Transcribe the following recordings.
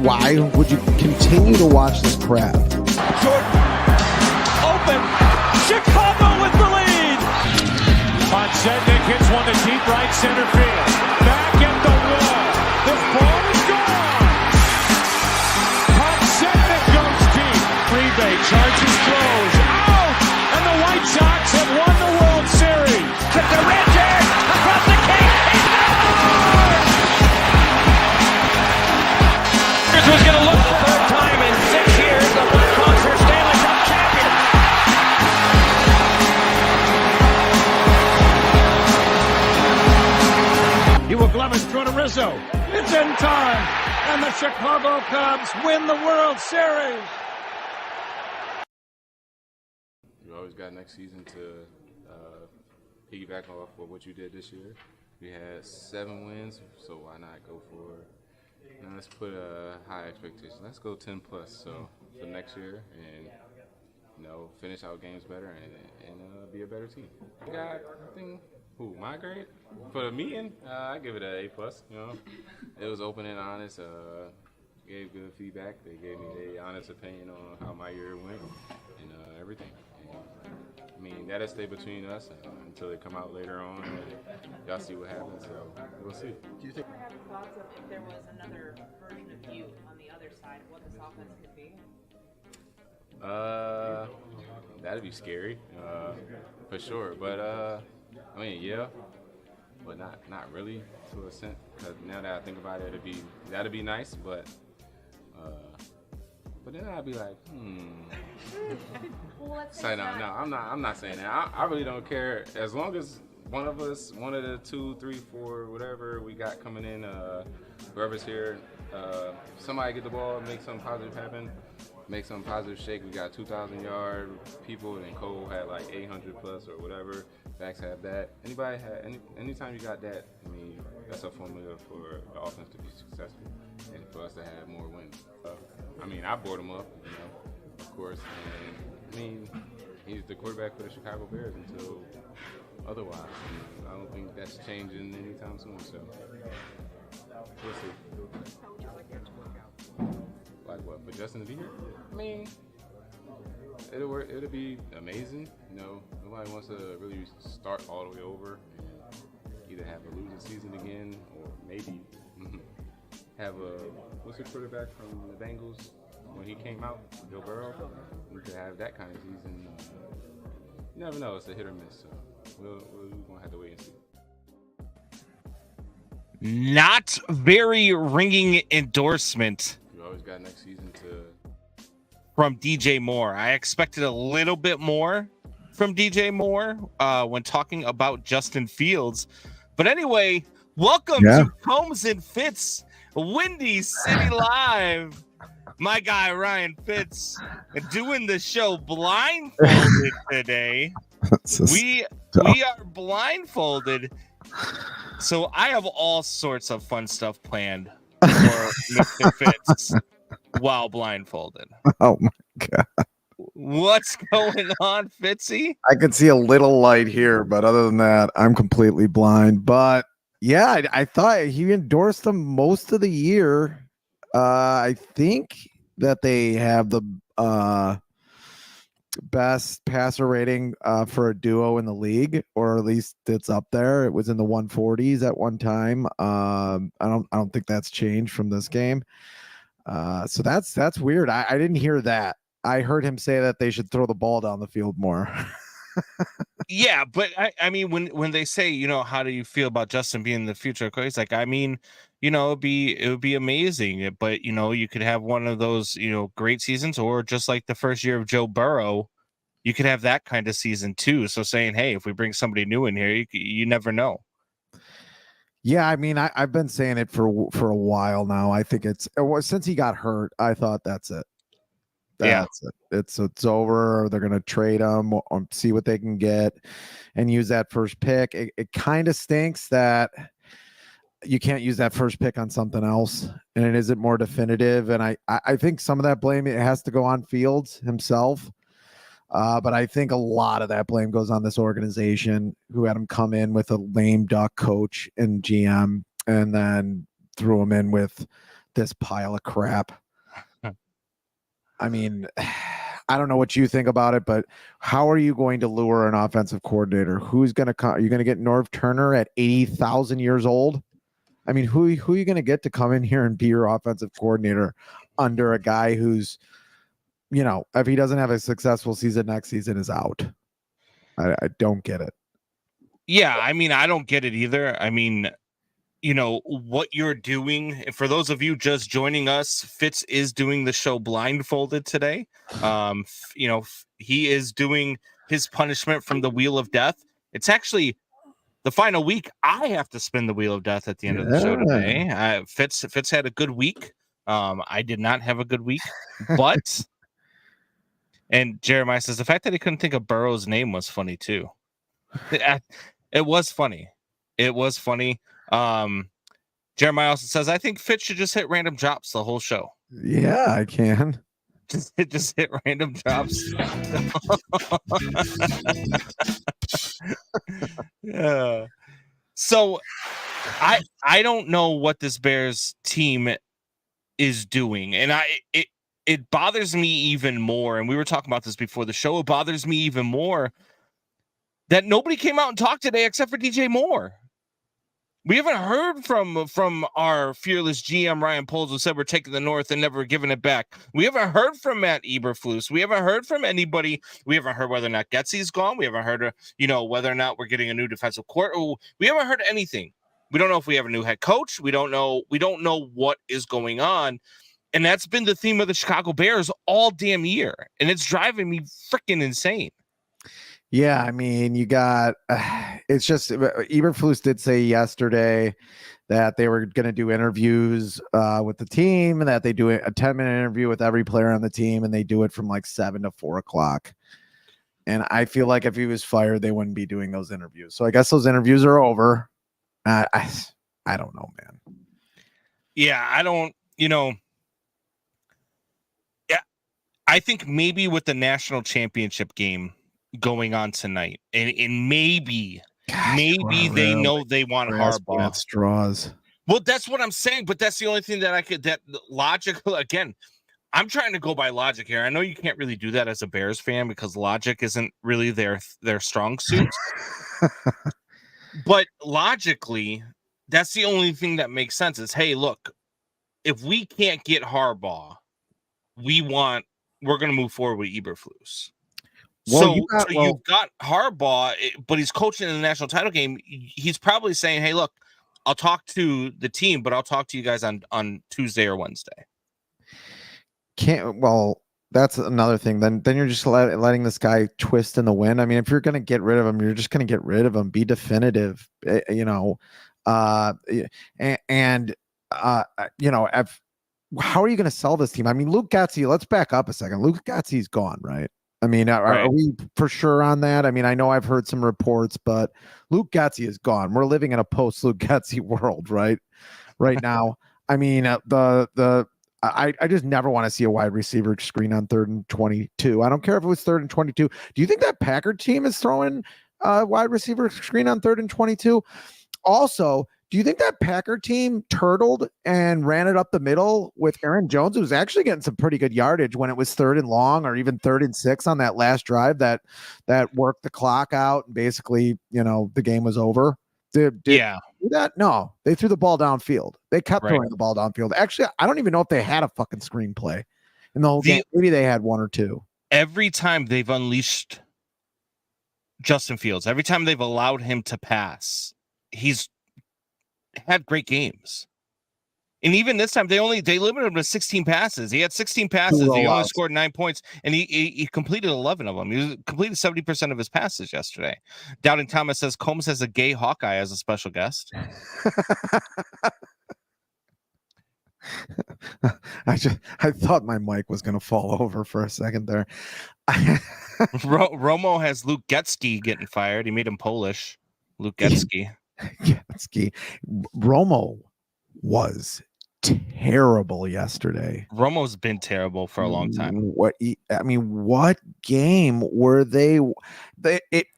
why would you continue to watch this crap? Jordan, open, Chicago with the lead. Podsednik hits one to deep right center field. Back at the wall. This ball is gone. Podsednik goes deep. Freebay charges, throws, out, and the White Sox have won the World Series. Took the Richard across the cage. He scores! Here's who's going to look the third time in 6 years. The Blackhawks are Stanley Cup champions. He will glove his throw to Rizzo. It's in time, and the Chicago Cubs win the World Series. You always got next season to piggyback off of what you did this year. We had 7 wins, so why not go for? Now let's put a high expectation. Let's go 10 plus. So for next year, and finish our games better and be a better team. I got, I think, my grade for the meeting, I give it an A plus. It was open and honest. Gave good feedback. They gave me their honest opinion on how my year went and everything. And, that'll stay between us until they come out later on and y'all see what happens. So we'll see. Do you think have thoughts of if there was another version of you on the other side, what this offense could be? That'd be scary, for sure. But yeah, but not really to a sense. Because now that I think about it, that'd be nice. But then I'd be like, Well, Say no, I'm not saying that. I really don't care as long as one of us, one of the 2, 3, 4, whatever we got coming in, whoever's here, somebody get the ball, make something positive happen, make something positive shake. We got 2,000-yard people, and Cole had like 800 plus or whatever. Backs have that. Anytime you got that, that's a formula for the offense to be successful and for us to have more wins. I bored him up, of course. And he's the quarterback for the Chicago Bears until otherwise. And I don't think that's changing anytime soon. So we'll see. How would you like it to work out? Like what? For Justin to be here? It'll work. It'll be amazing. Nobody wants to really start all the way over and either have a losing season again or maybe have what's the quarterback from the Bengals when he came out, Joe Burrow. We could have that kind of season. You never know. It's a hit or miss. So we're gonna have to wait and see. Not very ringing endorsement. You always got next season to. From DJ Moore. I expected a little bit more from DJ Moore when talking about Justin Fields. But anyway, welcome to Combs and Fitz, Windy City Live. My guy, Ryan Fitz, doing the show blindfolded today. We are blindfolded. So I have all sorts of fun stuff planned for Mr. Fitz. While blindfolded. Oh my god. What's going on, Fitzy? I can see a little light here, but other than that, I'm completely blind. But yeah, I thought he endorsed them most of the year. I think that they have the best passer rating for a duo in the league, or at least it's up there. It was in the 140s at one time. I don't think that's changed from this game. So that's weird. I didn't hear that. I heard him say that they should throw the ball down the field more. Yeah, but when they say, how do you feel about Justin being the future? He's like, it would be amazing, but you could have one of those, great seasons, or just like the first year of Joe Burrow, you could have that kind of season too. So saying, hey, if we bring somebody new in here, you never know. Yeah, I've been saying it for a while now. I think since he got hurt, I thought that's it. That's it. It's over. They're gonna trade him or see what they can get and use that first pick. It kind of stinks that you can't use that first pick on something else, and it isn't more definitive. And I think some of that blame it has to go on Fields himself. But I think a lot of that blame goes on this organization who had him come in with a lame duck coach and GM and then threw him in with this pile of crap. I mean, I don't know what you think about it, but how are you going to lure an offensive coordinator? Who's going to come? Are you going to get Norv Turner at 80,000 years old? I mean, who are you going to get to come in here and be your offensive coordinator under a guy who's, if he doesn't have a successful season next season, is out? I don't get it. Yeah, I mean, I don't get it either. I mean, what you're doing, for those of you just joining us, Fitz is doing the show blindfolded today. He is doing his punishment from the Wheel of Death. It's actually the final week. I have to spin the Wheel of Death at the end of the show today. Fitz had a good week. I did not have a good week, but and Jeremiah says the fact that he couldn't think of Burrow's name was funny too. It was funny. It was funny. Jeremiah also says, I think Fitz should just hit random drops the whole show. Yeah, I can. Just hit random drops. Yeah. So I don't know what this Bears team is doing. And it bothers me even more. And we were talking about this before the show. It bothers me even more that nobody came out and talked today except for DJ Moore. We haven't heard from our fearless GM Ryan Poles, who said we're taking the North and never giving it back. We haven't heard from Matt Eberflus. We haven't heard from anybody. We haven't heard whether or not Getsy's gone. We haven't heard, whether or not we're getting a new defensive coordinator. We haven't heard anything. We don't know if we have a new head coach. We don't know what is going on. And that's been the theme of the Chicago Bears all damn year. And it's driving me freaking insane. Yeah, I mean, you got it's just Eberflus did say yesterday that they were going to do interviews with the team, and that they do a 10-minute interview with every player on the team, and they do it from like 7 to 4 o'clock. And I feel like if he was fired, they wouldn't be doing those interviews. So I guess those interviews are over. I don't know, man. Yeah, I don't. Yeah, I think maybe with the national championship game going on tonight, and maybe they know they want Harbaugh. Straws. Well, that's what I'm saying, but that's the only thing that logical. Again, I'm trying to go by logic here. I know you can't really do that as a Bears fan because logic isn't really their strong suit. But logically, that's the only thing that makes sense is, hey, look, if we can't get Harbaugh, we're going to move forward with Eberflus. Well, you've got Harbaugh, but he's coaching in the national title game. He's probably saying, hey, look, I'll talk to the team, but I'll talk to you guys on Tuesday or Wednesday. That's another thing. Then you're just letting this guy twist in the wind. I mean, if you're going to get rid of him, you're just going to get rid of him. Be definitive, how are you going to sell this team? I mean, Luke Getsy, let's back up a second. Luke Getsy's gone, right? I mean, are we for sure on that? I mean, I know I've heard some reports, but Luke Getsy is gone. We're living in a post Luke Getsy world, right now. I mean, I just never want to see a wide receiver screen on 3rd and 22. I don't care if it was 3rd and 22. Do you think that Packard team is throwing a wide receiver screen on 3rd and 22? Also, do you think that Packard team turtled and ran it up the middle with Aaron Jones? It was actually getting some pretty good yardage when it was 3rd and long or even 3rd and 6 on that last drive that worked the clock out and basically, the game was over. Did do that? No, they threw the ball downfield. They kept throwing the ball downfield. Actually, I don't even know if they had a fucking screenplay in the whole game. Maybe they had one or two. Every time they've unleashed Justin Fields, every time they've allowed him to pass, he's had great games. And even this time, they limited him to 16 passes. He had 16 passes. He only scored 9 points, and he completed 11 of them. He completed 70% of his passes yesterday. Doubting Thomas says Combs has a gay Hawkeye as a special guest. I thought my mic was going to fall over for a second there. Romo has Luke Getsky getting fired. He made him Polish. Luke Getsky. Romo was terrible yesterday. Romo's been terrible for a long time. What game were they?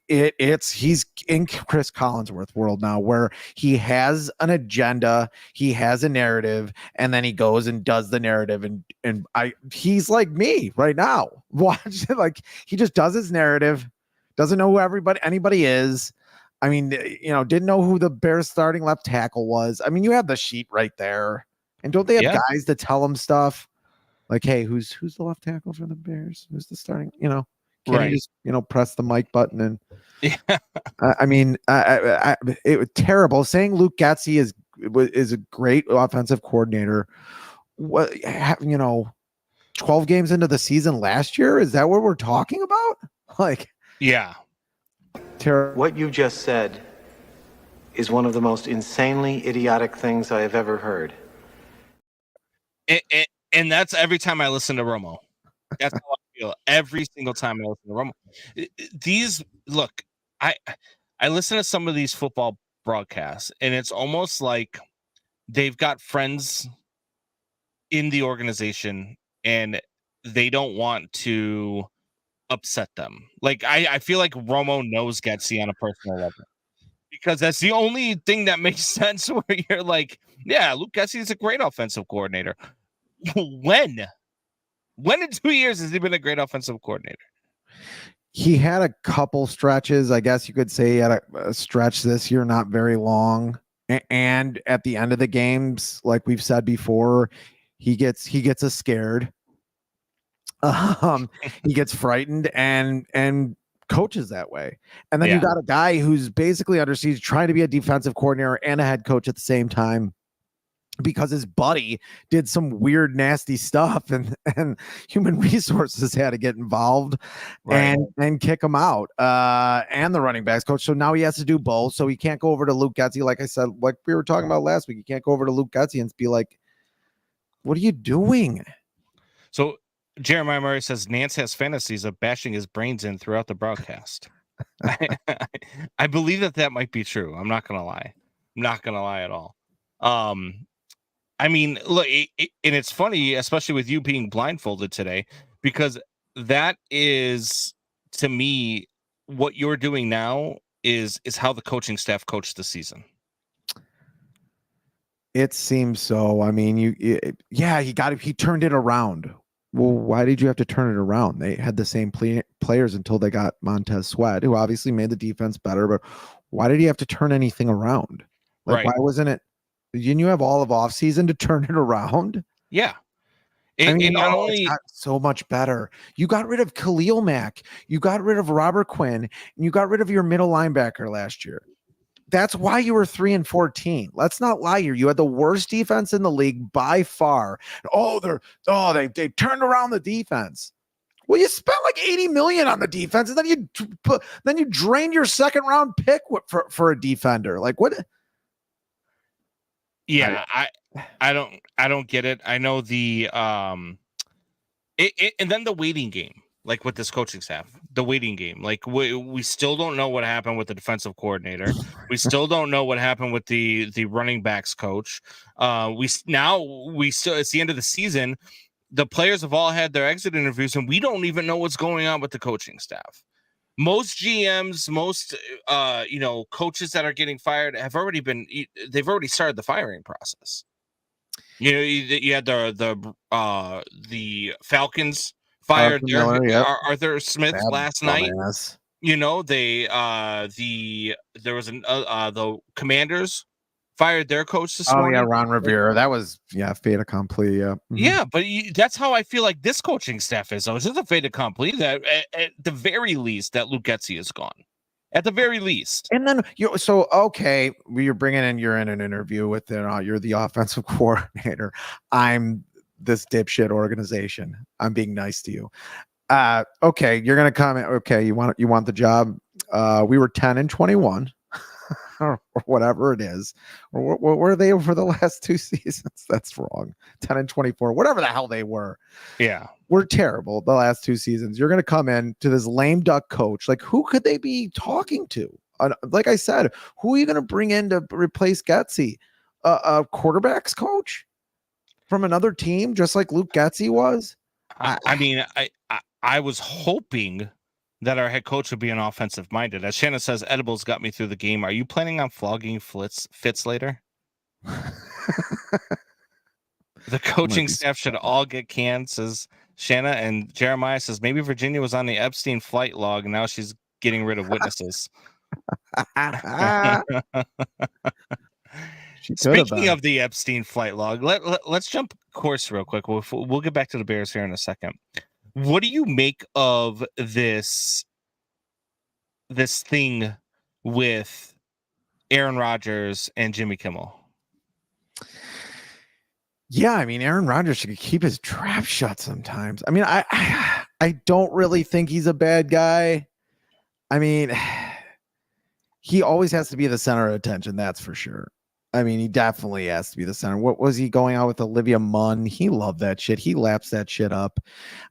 He's in Chris Collinsworth world now, where he has an agenda, he has a narrative, and then he goes and does the narrative, and he's like me right now. Watch it, like he just does his narrative, doesn't know who anybody is. I mean, didn't know who the Bears starting left tackle was. I mean, you have the sheet right there. And don't they have guys to tell them stuff like, hey, who's the left tackle for the Bears? Who's the starting? Can you just press the mic button and it was terrible. Saying Luke Getsy is a great offensive coordinator. What 12 games into the season last year? Is that what we're talking about? Like, yeah, terrible. What you just said is one of the most insanely idiotic things I have ever heard. And that's every time I listen to Romo. That's how I feel every single time I listen to Romo. I listen to some of these football broadcasts, and it's almost like they've got friends in the organization, and they don't want to upset them. Like I feel like Romo knows Getsy on a personal level, because that's the only thing that makes sense. Where you're like, yeah, Luke Getsy is a great offensive coordinator. When in 2 years has he been a great offensive coordinator? He had a couple stretches, I guess you could say. He had a stretch this year, not very long. And at the end of the games, like we've said before, he gets us scared. He gets frightened and coaches that way. And then you got a guy who's basically under siege, trying to be a defensive coordinator and a head coach at the same time, because his buddy did some weird, nasty stuff, and human resources had to get involved and kick him out, and the running backs coach. So now he has to do both. So he can't go over to Luke Getsy. Like I said, like we were talking about last week, you can't go over to Luke Getsy and be like, what are you doing? So Jeremiah Murray says Nance has fantasies of bashing his brains in throughout the broadcast. I believe that might be true. I'm not going to lie. I'm not going to lie at all. I mean, look, and it's funny, especially with you being blindfolded today, because that is, to me, what you're doing now is how the coaching staff coached the season. It seems so. I mean, he turned it around. Well, why did you have to turn it around? They had the same players until they got Montez Sweat, who obviously made the defense better, but why did he have to turn anything around? Like, why wasn't it? Didn't you have all of off season to turn it around? Yeah. It got so much better. You got rid of Khalil Mack. You got rid of Robert Quinn. And you got rid of your middle linebacker last year. That's why you were 3-14. Let's not lie here. You had the worst defense in the league by far. They turned around the defense. Well, you spent like $80 million on the defense, and then you drained your second round pick for a defender. Like what? Yeah, I don't get it. I know the and then the waiting game, like with this coaching staff, the waiting game. Like we still don't know what happened with the defensive coordinator. We still don't know what happened with the running backs coach. We still, it's the end of the season. The players have all had their exit interviews, and we don't even know what's going on with the coaching staff. Most GMs, coaches that are getting fired they've already started the firing process. You had the Falcons fired Arthur Smith last night. The Commanders fired their coach this morning. Ron Rivera. That was fait accompli. Yeah. Mm-hmm. Yeah, but that's how I feel like this coaching staff is. It's just a fait accompli that at the very least that Luke Getsy is gone. At the very least. And then you're in an interview with you're the offensive coordinator. I'm this dipshit organization. I'm being nice to you. Okay, you're gonna comment. Okay, you want the job. We were 10-21. Or whatever it is, or what were they for the last two seasons? That's wrong. 10-24, whatever the hell they were. Yeah, we're terrible the last two seasons. You're going to come in to this lame duck coach. Like, who could they be talking to? Like I said, who are you going to bring in to replace Getsy? A quarterbacks coach? from another team, just like Luke Getsy was? I was hoping that our head coach would be an offensive minded. As Shannon says, edibles got me through the game. Are you planning on flogging Fitz later? The coaching staff should all get canned, says Shanna, and Jeremiah says maybe Virginia was on the Epstein flight log and now she's getting rid of witnesses. Speaking of the Epstein flight log, let's jump course real quick. We'll get back to the Bears here in a second. What do you make of this thing with Aaron Rodgers and Jimmy Kimmel? Yeah, I mean, Aaron Rodgers should keep his trap shut sometimes. I mean, I don't really think he's a bad guy. I mean, he always has to be the center of attention, that's for sure. I mean, he definitely has to be the center. What was he going out with Olivia Munn? He loved that shit. He laps that shit up.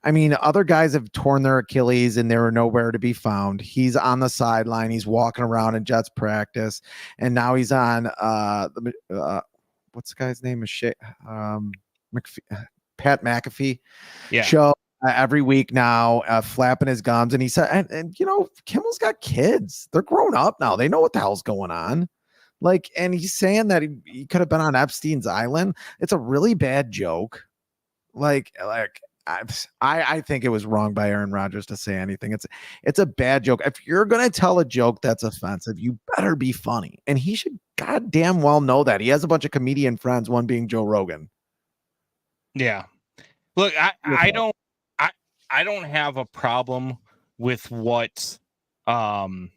I mean, other guys have torn their Achilles and they were nowhere to be found. He's on the sideline. He's walking around in Jets practice. And now he's on what's the guy's name? Pat McAfee show every week now, flapping his gums. And he said, and you know, Kimmel's got kids. They're grown up now. They know what the hell's going on. Like, and he's saying that he could have been on Epstein's island. It's a really bad joke. Like I think it was wrong by Aaron Rodgers to say anything. It's a bad joke. If you're gonna tell a joke that's offensive, you better be funny. And he should goddamn well know that. He has a bunch of comedian friends, one being Joe Rogan. Yeah. Look, I don't have a problem with what Aaron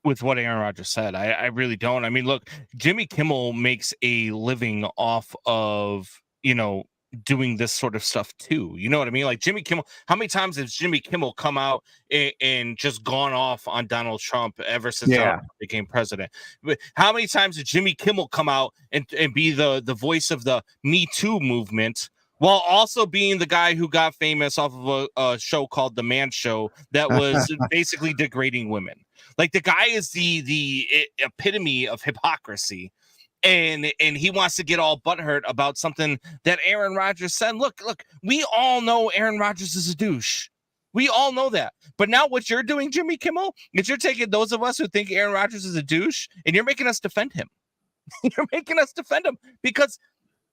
Rodgers said. I really don't. I mean, look, Jimmy Kimmel makes a living off of, you know, doing this sort of stuff too. You know what I mean? Like Jimmy Kimmel, how many times has Jimmy Kimmel come out and just gone off on Donald Trump ever since Donald Trump became president? But how many times did Jimmy Kimmel come out and be the voice of the Me Too movement while also being the guy who got famous off of a show called The Man Show that was basically degrading women? Like the guy is the epitome of hypocrisy. And he wants to get all butthurt about something that Aaron Rodgers said. Look, we all know Aaron Rodgers is a douche. We all know that. But now what you're doing, Jimmy Kimmel, is you're taking those of us who think Aaron Rodgers is a douche and you're making us defend him. You're making us defend him because,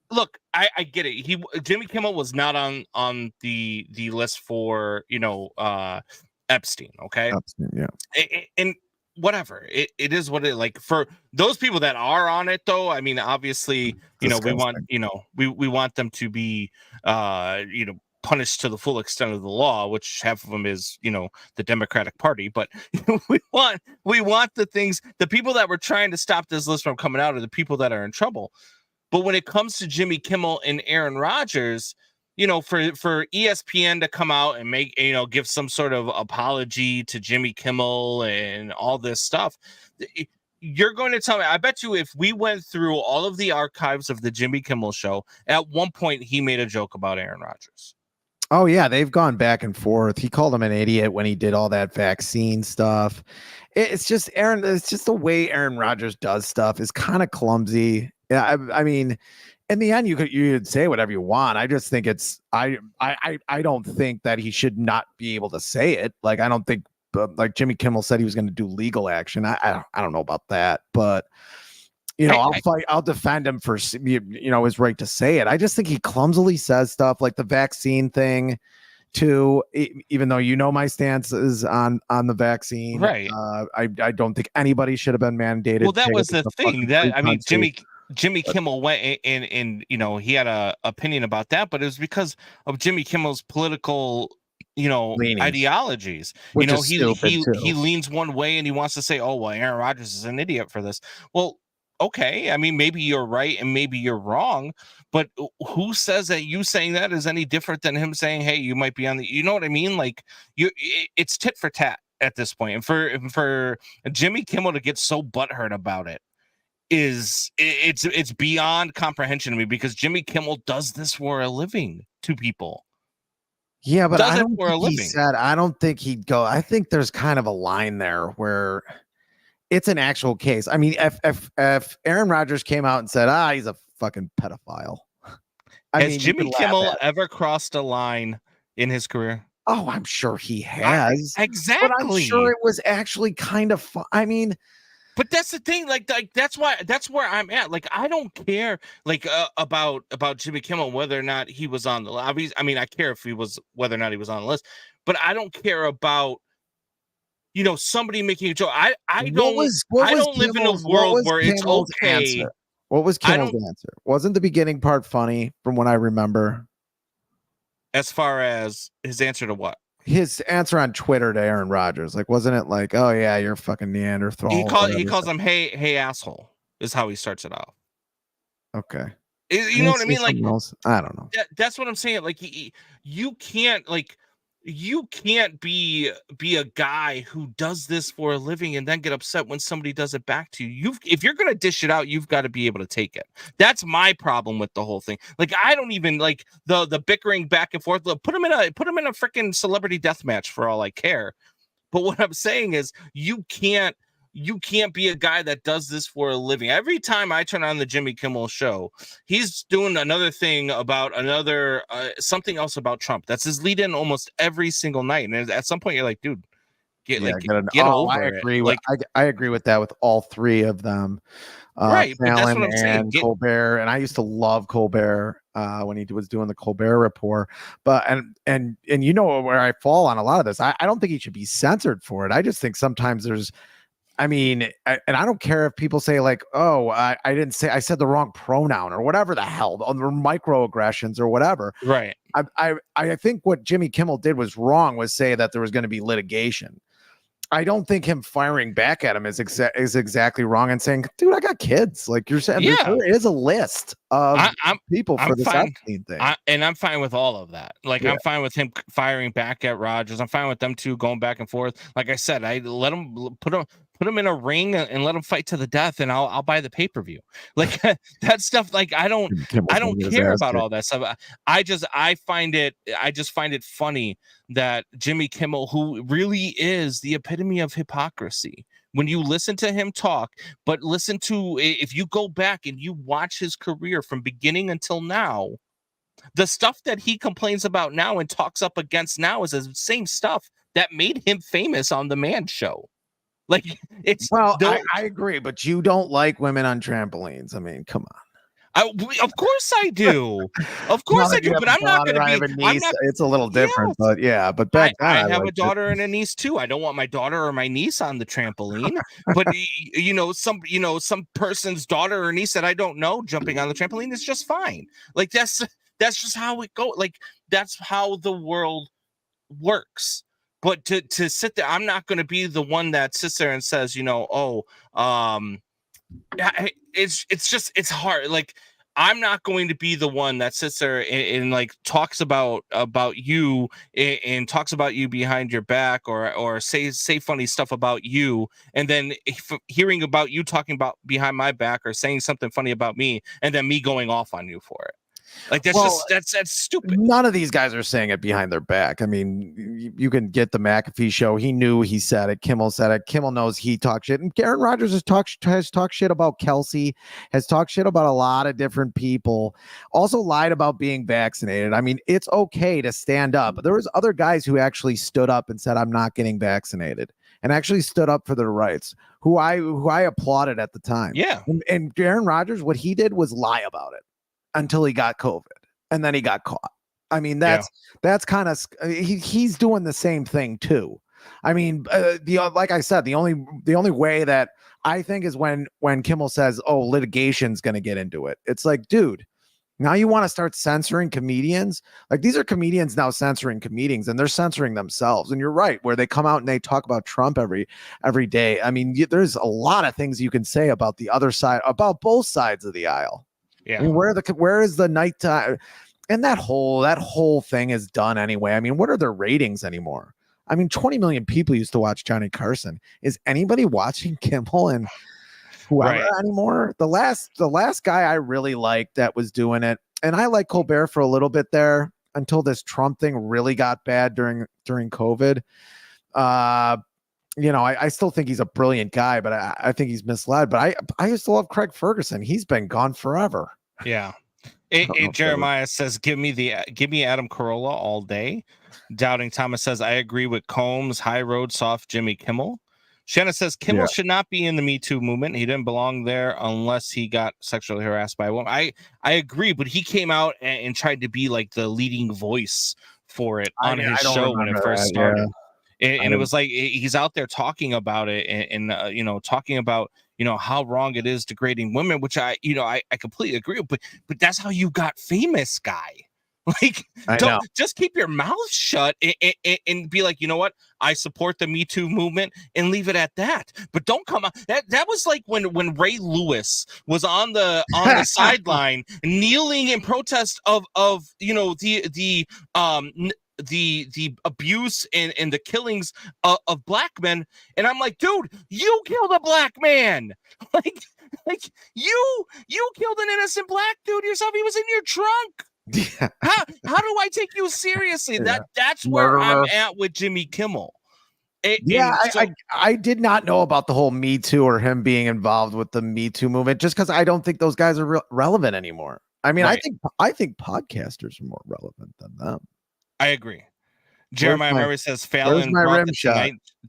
look, I get it. Jimmy Kimmel was not on the list for, you know, Epstein, okay? Epstein, yeah. And whatever, it is what it, like, for those people that are on it though, I mean, obviously, you know, we want, you know, we want them to be you know, punished to the full extent of the law, which half of them is, you know, the Democratic Party, but we want the things, the people that were trying to stop this list from coming out are the people that are in trouble. But when it comes to Jimmy Kimmel and Aaron Rodgers, you know, for ESPN to come out and make, you know, give some sort of apology to Jimmy Kimmel and all this stuff, you're going to tell me, I bet you if we went through all of the archives of the Jimmy Kimmel show, at one point he made a joke about Aaron Rodgers. Oh yeah, they've gone back and forth. He called him an idiot when he did all that vaccine stuff. It's just it's just the way Aaron Rodgers does stuff is kind of clumsy. Yeah, I mean, in the end, you could say whatever you want. I just think I don't think that he should not be able to say it. Like, I don't think, like Jimmy Kimmel said he was going to do legal action. I don't know about that, but you know, I'll defend him for, you know, his right to say it. I just think he clumsily says stuff like the vaccine thing too, even though, you know, my stance is on the vaccine. Right. I don't think anybody should have been mandated. Well, that was the thing that, I mean, Jimmy Kimmel went and you know, he had a opinion about that, but it was because of Jimmy Kimmel's political, you know, ideologies. Which, you know, he leans one way and he wants to say, oh, well, Aaron Rodgers is an idiot for this. Well, okay, I mean, maybe you're right and maybe you're wrong, but who says that you saying that is any different than him saying, hey, you might be on the, you know what I mean? Like, it's tit for tat at this point. And for Jimmy Kimmel to get so butthurt about it, it's beyond comprehension to me, because Jimmy Kimmel does this for a living to people. Yeah, but I don't think he'd go. I think there's kind of a line there where it's an actual case. I mean, if Aaron Rodgers came out and said, he's a fucking pedophile, Has you Jimmy can laugh Kimmel at it. ever crossed a line in his career? Oh, I'm sure he has. But I'm sure Exactly. it was actually kind of fun. I mean, But that's the thing, like that's where I'm at. Like I don't care like about Jimmy Kimmel whether or not he was on the list. I mean, I care if he was whether or not he was on the list, but I don't care about somebody making a joke. I don't live in a what world was where it's Kimmel's okay. answer? What was I Kimmel's don't answer? Wasn't the beginning part funny from what I remember? as far as his answer to what? His answer on Twitter to Aaron Rodgers, like, wasn't it like, "Oh yeah, you're fucking Neanderthal," or He whatever calls him hey asshole is how he starts it off. Okay. You Did know he what I say mean? Like something else? I don't know. that's what I'm saying. Like you can't be a guy who does this for a living and then get upset when somebody does it back to you. If you're gonna dish it out, you've got to be able to take it. That's my problem with the whole thing. Like I don't even like the bickering back and forth. Put him in a freaking celebrity death match for all I care. But what I'm saying is you can't be a guy that does this for a living. Every time I turn on the Jimmy Kimmel show, he's doing another thing about another something else about Trump. That's his lead in almost every single night. And at some point you're like, dude, get I over it. agree with Like I agree with that with all three of them. right, but that's Fallon what I'm saying. and Colbert, and I used to love Colbert when he was doing the Colbert Report. But and you know where I fall on a lot of this. I don't think he should be censored for it. I just think sometimes there's, I mean, and I don't care if people say like, "Oh, I didn't say, I said the wrong pronoun," or whatever the hell, or microaggressions or whatever. Right. I think what Jimmy Kimmel did was wrong, was say that there was going to be litigation. I don't think him firing back at him is exactly wrong, and saying, "Dude, I got kids." Like you're saying, Yeah. there is a list of people for this Epstein thing, and I'm fine with all of that. Like I'm fine with him firing back at Rodgers. I'm fine with them two going back and forth. Like I said, I let him put him in a ring and let him fight to the death, and I'll buy the pay-per-view. Like that stuff. Like I don't care about all that stuff. I just find it funny that Jimmy Kimmel, who really is the epitome of hypocrisy, when you listen to him talk, but if you go back and you watch his career from beginning until now, the stuff that he complains about now and talks up against now is the same stuff that made him famous on the Man Show. Like I agree, but you don't like women on trampolines. I mean, come on. Of course I do. Of course I do. But I'm not going to be. I'm not, it's a little different, but yeah. But back then, I have a daughter and a niece too. I don't want my daughter or my niece on the trampoline. But some person's daughter or niece that I don't know jumping on the trampoline is just fine. Like that's just how it goes. Like that's how the world works. But to sit there, I'm not going to be the one that sits there and says, it's hard. Like I'm not going to be the one that sits there and like talks about you and talks about you behind your back or say funny stuff about you, and then hearing about you talking about behind my back or saying something funny about me, and then me going off on you for it. Like that's stupid. None of these guys are saying it behind their back. I mean, you can get the McAfee show. He knew he said it. Kimmel said it. Kimmel knows he talked shit. And Aaron Rodgers has talked shit about Kelsey, has talked shit about a lot of different people. Also lied about being vaccinated. I mean, it's okay to stand up. But there was other guys who actually stood up and said, "I'm not getting vaccinated," and actually stood up for their rights, who I applauded at the time. Yeah. And Aaron Rodgers, what he did was lie about it until he got COVID, and then he got caught. I mean, that's kind of, he's doing the same thing too. I mean, like I said, the only way that I think is when Kimmel says, "Oh, litigation's going to get into it." It's like, dude, now you want to start censoring comedians? Like these are comedians now censoring comedians, and they're censoring themselves. And you're right, where they come out and they talk about Trump every day. I mean, there's a lot of things you can say about the other side, about both sides of the aisle. Yeah. I mean, where is the nighttime? And that whole thing is done anyway. I mean, what are their ratings anymore? I mean, 20 million people used to watch Johnny Carson. Is anybody watching Kimmel and whoever anymore? The last guy I really liked that was doing it, and I liked Colbert for a little bit there until this Trump thing really got bad during COVID. I still think he's a brilliant guy, but I think he's misled. But I used to love Craig Ferguson. He's been gone forever. Yeah. Jeremiah says, give me Adam Carolla all day. Doubting Thomas says, I agree with Combs, high road, soft Jimmy Kimmel. Shanna says Kimmel should not be in the Me Too movement. He didn't belong there unless he got sexually harassed by a woman. I agree, but he came out and tried to be like the leading voice for it on his show when it first started. And it was like he's out there talking about it and talking about how wrong it is degrading women, which I completely agree with. But that's how you got famous, guy. Like, don't just keep your mouth shut and be like, you know what? I support the Me Too movement and leave it at that. But don't come out. That was like when Ray Lewis was on the sideline kneeling in protest of the abuse and the killings of black men. And I'm like, dude, you killed a black man. Like you killed an innocent black dude yourself. He was in your trunk. Yeah. How do I take you seriously? That's where I'm at with Jimmy Kimmel. I did not know about the whole Me Too or him being involved with the Me Too movement just because I don't think those guys are relevant anymore. I mean, right. I think podcasters are more relevant than them. I agree. Jeremiah Murray says Fallon brought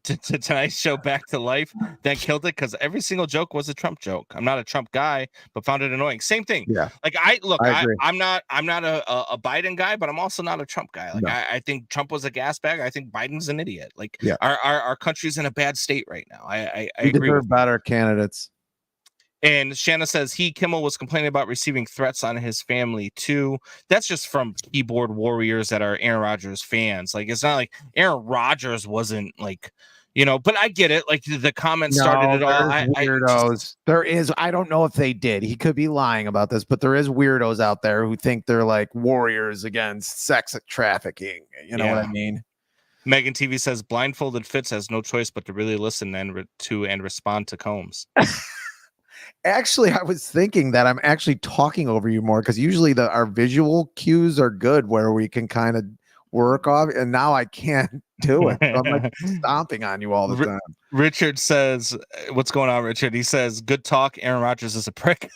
tonight's show back to life, then killed it because every single joke was a Trump joke. I'm not a Trump guy, but found it annoying. Same thing. Yeah. Like I'm not a Biden guy, but I'm also not a Trump guy. Like I think Trump was a gas bag. I think Biden's an idiot. Like our country's in a bad state right now. I agree with better candidates. And Shanna says Kimmel was complaining about receiving threats on his family too. That's just from keyboard warriors that are Aaron Rodgers fans. Like, it's not like Aaron Rodgers wasn't like, but I get it. Like the comments started it all. Weirdos. There is, I don't know if they did. He could be lying about this, but there is weirdos out there who think they're like warriors against sex trafficking. You know what I mean? Megan TV says blindfolded Fitz has no choice but to really listen and respond to Combs. Actually, I was thinking that I'm actually talking over you more because usually our visual cues are good where we can kind of work off, and now I can't do it. So I'm like stomping on you all the time. Richard says, "What's going on, Richard?" He says, "Good talk. Aaron Rodgers is a prick."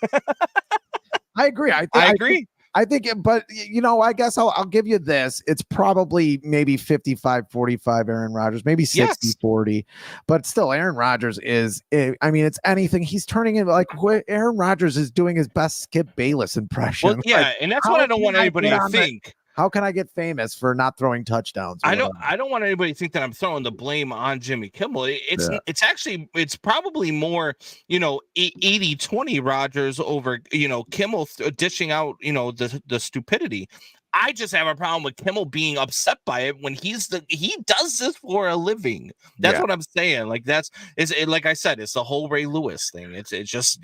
I agree. I agree. I think, but I guess I'll give you this. It's probably maybe 55-45 Aaron Rodgers, maybe 60-40, but still Aaron Rodgers is, I mean, it's anything. He's turning into like Aaron Rodgers is doing his best Skip Bayless impression. Well, yeah. And that's what I don't want anybody to think. How can I get famous for not throwing touchdowns? I don't want anybody to think that I'm throwing the blame on Jimmy Kimmel. It's probably more, 80-20 Rodgers over, Kimmel dishing out, the stupidity. I just have a problem with Kimmel being upset by it when he does this for a living. That's what I'm saying. Like like I said, it's the whole Ray Lewis thing. It's just,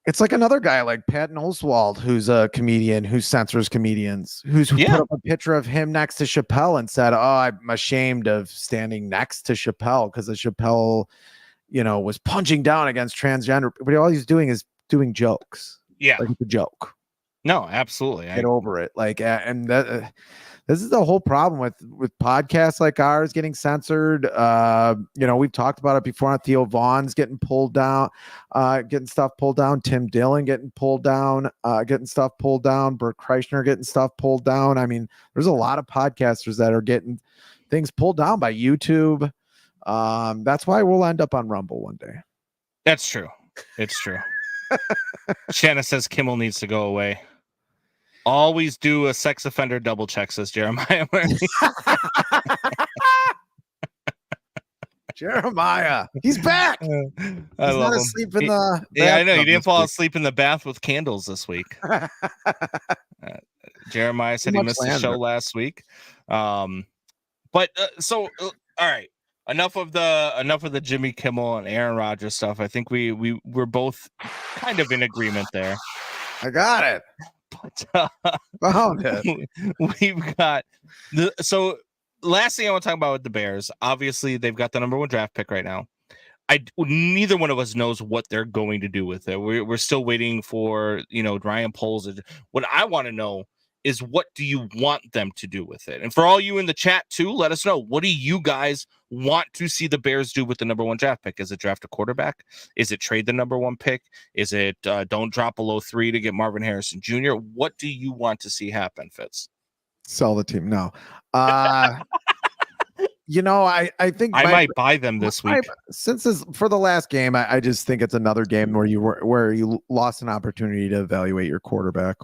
it's like another guy like Patton Oswalt, who's a comedian who censors comedians, who put up a picture of him next to Chappelle and said, "Oh, I'm ashamed of standing next to Chappelle because Chappelle, was punching down against transgender." But all he's doing is doing jokes. Yeah, like it's a joke. No, absolutely. Get over it. Like, and that. This is the whole problem with podcasts like ours getting censored. We've talked about it before. Theo Vaughn's getting pulled down, getting stuff pulled down. Tim Dillon getting pulled down, getting stuff pulled down. Bert Kreischer getting stuff pulled down. I mean, there's a lot of podcasters that are getting things pulled down by YouTube. That's why we'll end up on Rumble one day. That's true. It's true. Shanna says Kimmel needs to go away. Always do a sex offender double check, says Jeremiah. Jeremiah, he's back. He's not asleep in the yeah, I know. You didn't fall asleep in the bath with candles this week. Jeremiah said he missed the show last week. All right. Enough of the Jimmy Kimmel and Aaron Rodgers stuff. I think we're both kind of in agreement there. I got it. But we've got last thing I want to talk about with the Bears. Obviously, they've got the number 1 draft pick right now. Neither one of us knows what they're going to do with it. We're still waiting for Ryan Poles. What I want to know is what do you want them to do with it? And for all you in the chat too, let us know, what do you guys want to see the Bears do with the number 1 draft pick? Is it draft a quarterback? Is it trade the number 1 pick? Is it don't drop below 3 to get Marvin Harrison Jr.? What do you want to see happen, Fitz? Sell the team. No. I think I might buy them this week. Since this, for the last game, I just think it's another game where you lost an opportunity to evaluate your quarterback.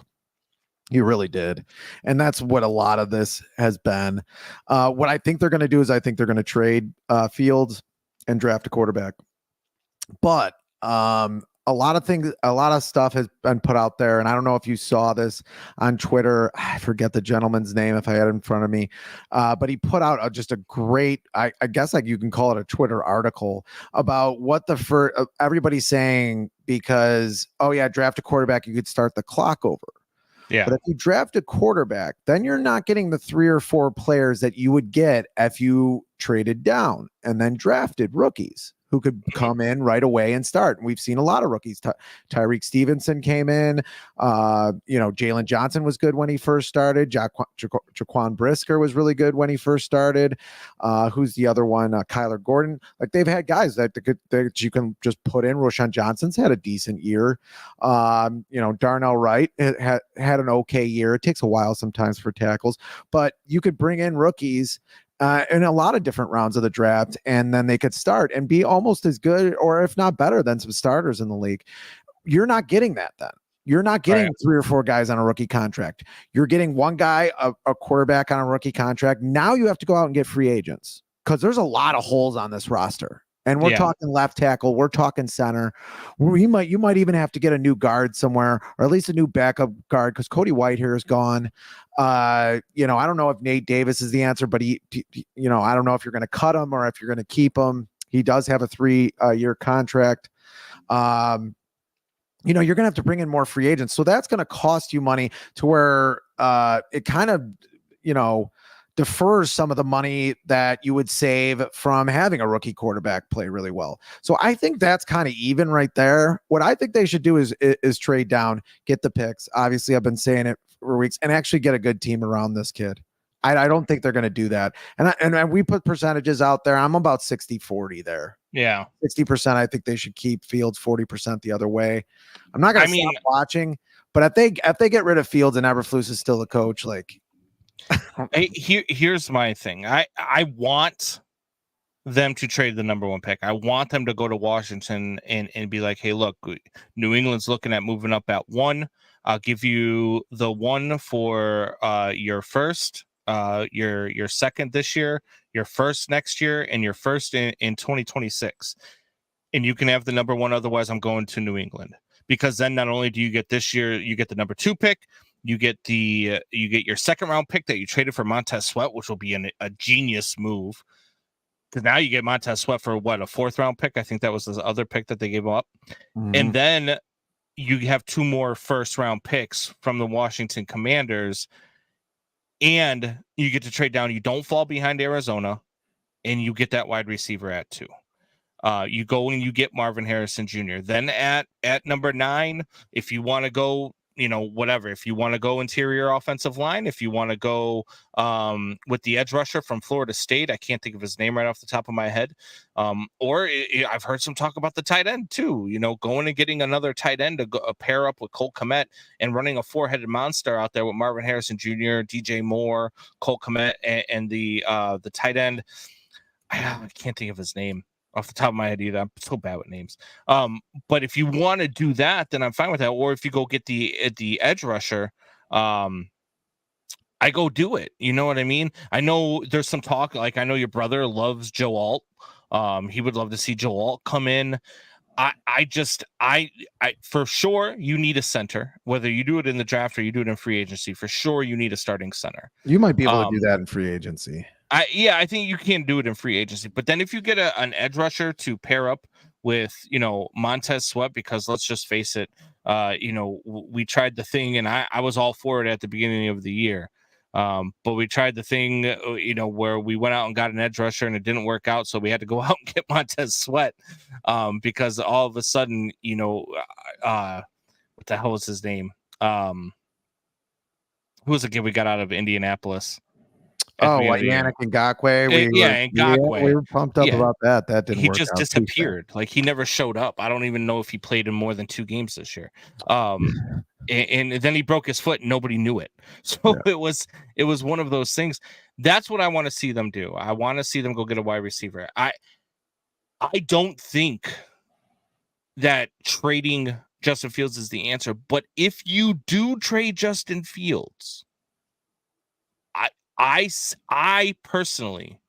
You really did. And that's what a lot of this has been. What I think they're going to do is I think they're going to trade Fields and draft a quarterback. But a lot of stuff has been put out there. And I don't know if you saw this on Twitter. I forget the gentleman's name if I had it in front of me. But he put out just a great, I guess like you can call it a Twitter article about what everybody's saying because, draft a quarterback, you could start the clock over. Yeah. But if you draft a quarterback, then you're not getting the 3 or 4 players that you would get if you traded down and then drafted rookies who could come in right away and start. And we've seen a lot of rookies. Tyreek Stevenson came in. Jalen Johnson was good when he first started. Jaquan Brisker was really good when he first started. Who's the other one? Kyler Gordon. Like they've had guys that you can just put in. Roshan Johnson's had a decent year. Darnell Wright had an okay year. It takes a while sometimes for tackles, but you could bring in rookies in a lot of different rounds of the draft, and then they could start and be almost as good, or if not better, than some starters in the league. You're not getting that then. You're not getting 3 or 4 guys on a rookie contract. You're getting one guy, a quarterback on a rookie contract. Now you have to go out and get free agents because there's a lot of holes on this roster. And we're talking left tackle. We're talking center. You might even have to get a new guard somewhere, or at least a new backup guard because Cody Whitehair is gone. I don't know if Nate Davis is the answer, but I don't know if you're going to cut him or if you're going to keep him. He does have a 3-year contract. You're going to have to bring in more free agents. So that's going to cost you money to where it kind of, defers some of the money that you would save from having a rookie quarterback play really well. So I think that's kind of even right there. What I think they should do is trade down, get the picks. Obviously, I've been saying it for weeks, and actually get a good team around this kid. I don't think they're going to do that. And we put percentages out there. I'm about 60-40 there. Yeah. 60%. I think they should keep Fields, 40% the other way. I'm not going to stop watching, but if they get rid of Fields and Eberflus is still the coach, like, here's my thing. I want them to trade the number 1 pick. I want them to go to Washington and be like, hey, look, New England's looking at moving up at 1. I'll give you the 1 for your first, your second this year, your first next year, and your first in 2026. And you can have the number 1. Otherwise, I'm going to New England. Because then not only do you get this year, you get the number 2 pick. You get your second round pick that you traded for Montez Sweat, which will be a genius move. Because now you get Montez Sweat for what, a 4th round pick? I think that was the other pick that they gave up. Mm-hmm. And then you have 2 more 1st round picks from the Washington Commanders, and you get to trade down. You don't fall behind Arizona, and you get that wide receiver at 2. You go and you get Marvin Harrison Jr. Then at number 9, if you want to go, whatever. If you want to go interior offensive line, if you want to go with the edge rusher from Florida State, I can't think of his name right off the top of my head. I've heard some talk about the tight end too. Going and getting another tight end to pair up with Cole Kmet and running a 4-headed monster out there with Marvin Harrison Jr., DJ Moore, Cole Kmet, and the tight end. I can't think of his name off the top of my head either. I'm so bad with names. But if you want to do that, then I'm fine with that. Or if you go get the edge rusher, I go do it. You know what I mean? I know there's some talk. Like, I know your brother loves Joe Alt. He would love to see Joe Alt come in. I for sure you need a center, whether you do it in the draft or you do it in free agency. For sure, you need a starting center. You might be able to do that in free agency. I think you can do it in free agency, but then if you get an edge rusher to pair up with, Montez Sweat, because let's just face it, we tried the thing, and I was all for it at the beginning of the year. But we tried the thing, where we went out and got an edge rusher and it didn't work out. So we had to go out and get Montez Sweat, because all of a sudden, what the hell was his name? who was the kid we got out of Indianapolis? Oh, Yannick Ngakoue. Ngakoue. We were pumped up about that. That didn't he work just out disappeared. Like he never showed up. I don't even know if he played in more than 2 games this year. And then he broke his foot and nobody knew it. So it was one of those things. That's what I want to see them do. I want to see them go get a wide receiver. I don't think that trading Justin Fields is the answer, but if you do trade Justin Fields, I personally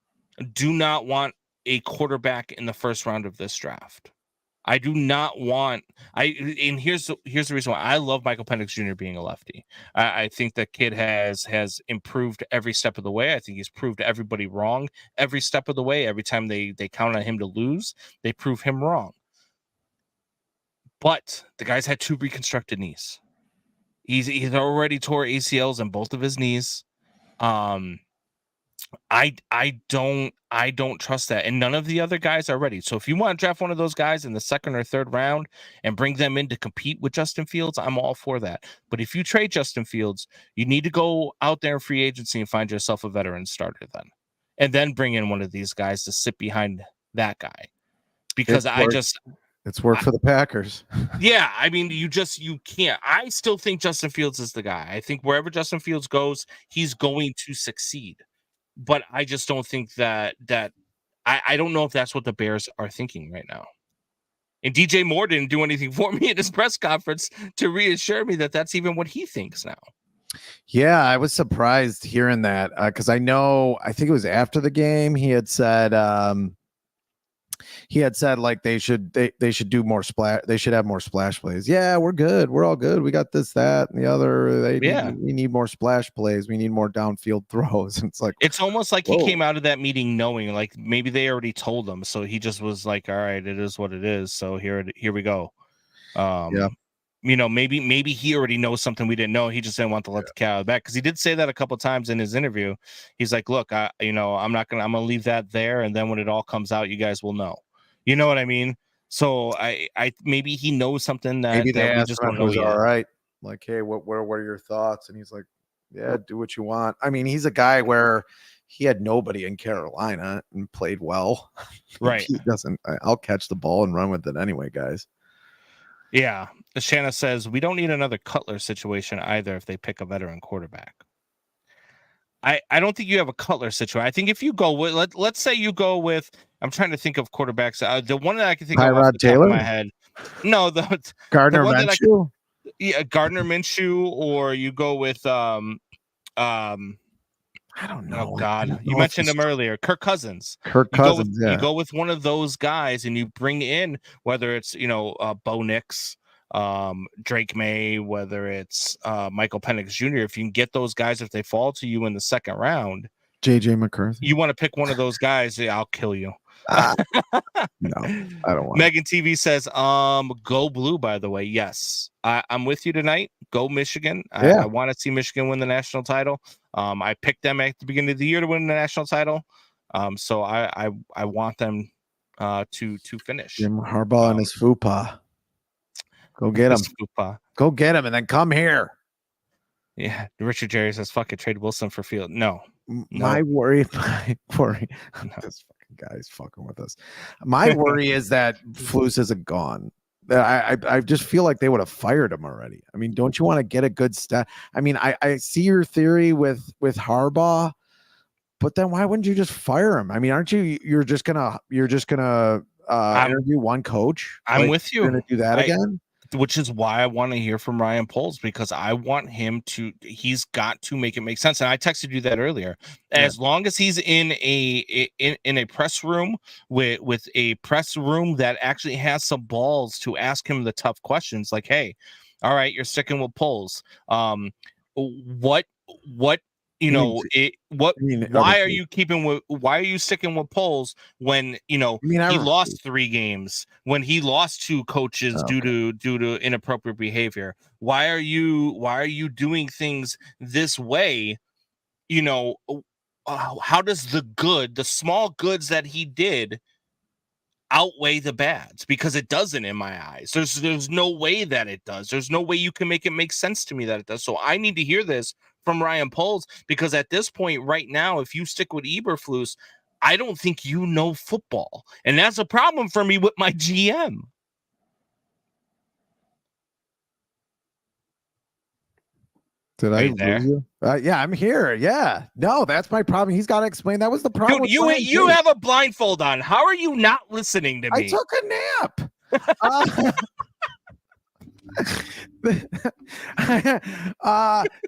do not want a quarterback in the first round of this draft. I do not want. And here's the reason why. I love Michael Penix Jr. being a lefty. I think the kid has improved every step of the way. I think he's proved everybody wrong every step of the way. Every time they count on him to lose, they prove him wrong. But the guy's had 2 reconstructed knees. He's already tore ACLs in both of his knees. I don't trust that, and none of the other guys are ready. So if you want to draft one of those guys in the 2nd or 3rd round and bring them in to compete with Justin Fields, I'm all for that. But if you trade Justin Fields, you need to go out there in free agency and find yourself a veteran starter and then bring in one of these guys to sit behind that guy. Because it's worked for the Packers. Yeah, I mean, you can't. I still think Justin Fields is the guy. I think wherever Justin Fields goes, he's going to succeed. But I just don't think that I don't know if that's what the Bears are thinking right now. And DJ Moore didn't do anything for me at his press conference to reassure me that that's even what he thinks now. Yeah, I was surprised hearing that because I think it was after the game he had said like they should do more splash. They should have more splash plays. Yeah, we're good. We're all good. We got this, that, and the other. We need more splash plays. We need more downfield throws. And it's almost like he came out of that meeting knowing like maybe they already told him. So he just was like, all right, it is what it is. So here we go. Maybe he already knows something we didn't know. He just didn't want to let the cat out of the bag because he did say that a couple of times in his interview. He's like, look, I'm gonna leave that there, and then when it all comes out, you guys will know. You know what I mean? So I maybe he knows something that we just don't know yet. All right, like, hey, what are your thoughts? And he's like, yeah, do what you want. I mean, he's a guy where he had nobody in Carolina and played well. Right? He doesn't. I'll catch the ball and run with it anyway, guys. Yeah. Shanna says we don't need another Cutler situation either if they pick a veteran quarterback. I don't think you have a Cutler situation. I think if you go with let's say you go with I'm trying to think of quarterbacks. The one that I can think of off the top of my head. No, Gardner Minshew. Gardner Minshew, or you go with I don't know. Oh God, you mentioned him earlier. Kirk Cousins. You go with one of those guys, and you bring in whether it's Bo Nix, Drake May, whether it's Michael Penix Jr. If you can get those guys, if they fall to you in the 2nd round, JJ McCarthy. You want to pick one of those guys? I'll kill you. No, I don't want. Megan TV says, "Go blue." By the way, yes, I'm with you tonight. Go Michigan. I want to see Michigan win the national title. I picked them at the beginning of the year to win the national title. So I want them to finish. Jim Harbaugh and his fupa. Go get him. Go get him, and then come here. Yeah, Richard Jerry says, "Fuck it, trade Wilson for Field." No. My worry. This fucking guy's fucking with us. My worry is that Flus isn't gone. I just feel like they would have fired him already. I mean, don't you want to get a good stat? I mean, I see your theory with Harbaugh, but then why wouldn't you just fire him? I mean, aren't you? You're just gonna interview one coach. I'm with you. You're gonna do that again. Which is why I want to hear from Ryan Poles, because I want him to. He's got to make it make sense. And I texted you that earlier. As long as he's in a press room with a press room that actually has some balls to ask him the tough questions, like, "Hey, all right, you're sticking with Poles. What why are you sticking with Poles when he lost 3 games, when he lost 2 coaches due to inappropriate behavior? Why are you doing things this way? How does the small goods that he did outweigh the bads? Because it doesn't in my eyes. There's no way that it does. There's no way you can make it make sense to me that it does. So I need to hear this from Ryan Poles, because at this point right now, if you stick with Eberflus, I don't think you know football. And that's a problem for me with my GM. Did I lose you? Yeah, I'm here. Yeah. No, that's my problem. He's got to explain. That was the problem. Dude, you have a blindfold on. How are you not listening to me? I took a nap.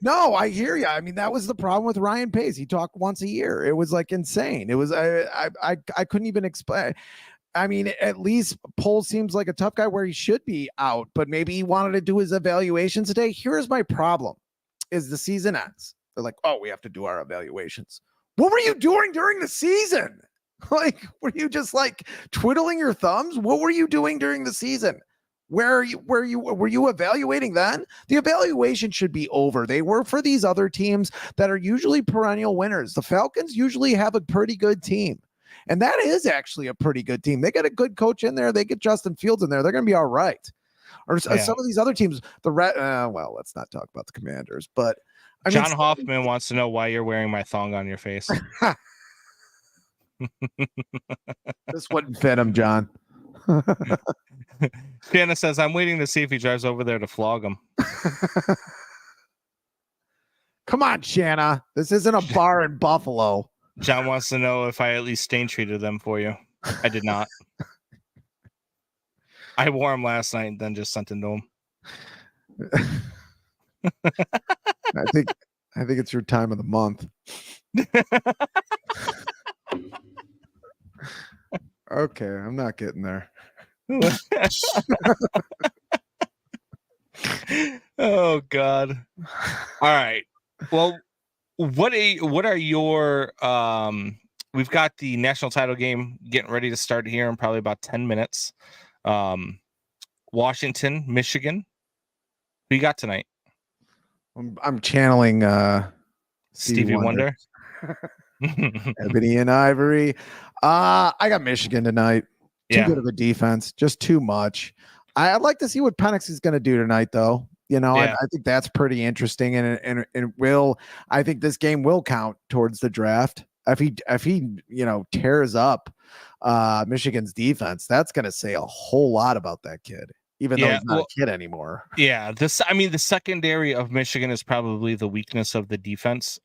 No, I hear you. I mean, that was the problem with Ryan Pace. He talked once a year. It was like insane. It was I couldn't even explain. I mean, at least Poles seems like a tough guy where he should be out, but maybe he wanted to do his evaluations today. Here's my problem: is the season ends. They're like, oh, we have to do our evaluations. What were you doing during the season? Like, were you just like twiddling your thumbs? What were you doing during the season? Were you evaluating then? The evaluation should be over. They were for these other teams that are usually perennial winners. The Falcons usually have a pretty good team. And that is actually a pretty good team. They get a good coach in there. They get Justin Fields in there. They're going to be all right. Or some of these other teams, well, let's not talk about the Commanders, but I John Hoffman wants to know why you're wearing my thong on your face. This wouldn't fit him, John. Shanna says, I'm waiting to see if he drives over there to flog him. Come on, Shanna. This isn't a bar in Buffalo. John wants to know if I at least stain treated them for you. I did not. I wore them last night and then just sent them to him. I think it's your time of the month. Okay, I'm not getting there. Oh God. All right. Well, what are your we've got the national title game getting ready to start here in probably about 10 minutes. Washington, Michigan. Who you got tonight? I'm channeling Stevie Wonder. Ebony and Ivory. I got Michigan tonight. Too good of a defense, just too much. I'd like to see what Penix is going to do tonight, though. You know, I think that's pretty interesting, and it will. I think this game will count towards the draft. If he tears up Michigan's defense, that's going to say a whole lot about that kid, even though he's not a kid anymore. Yeah, the secondary of Michigan is probably the weakness of the defense.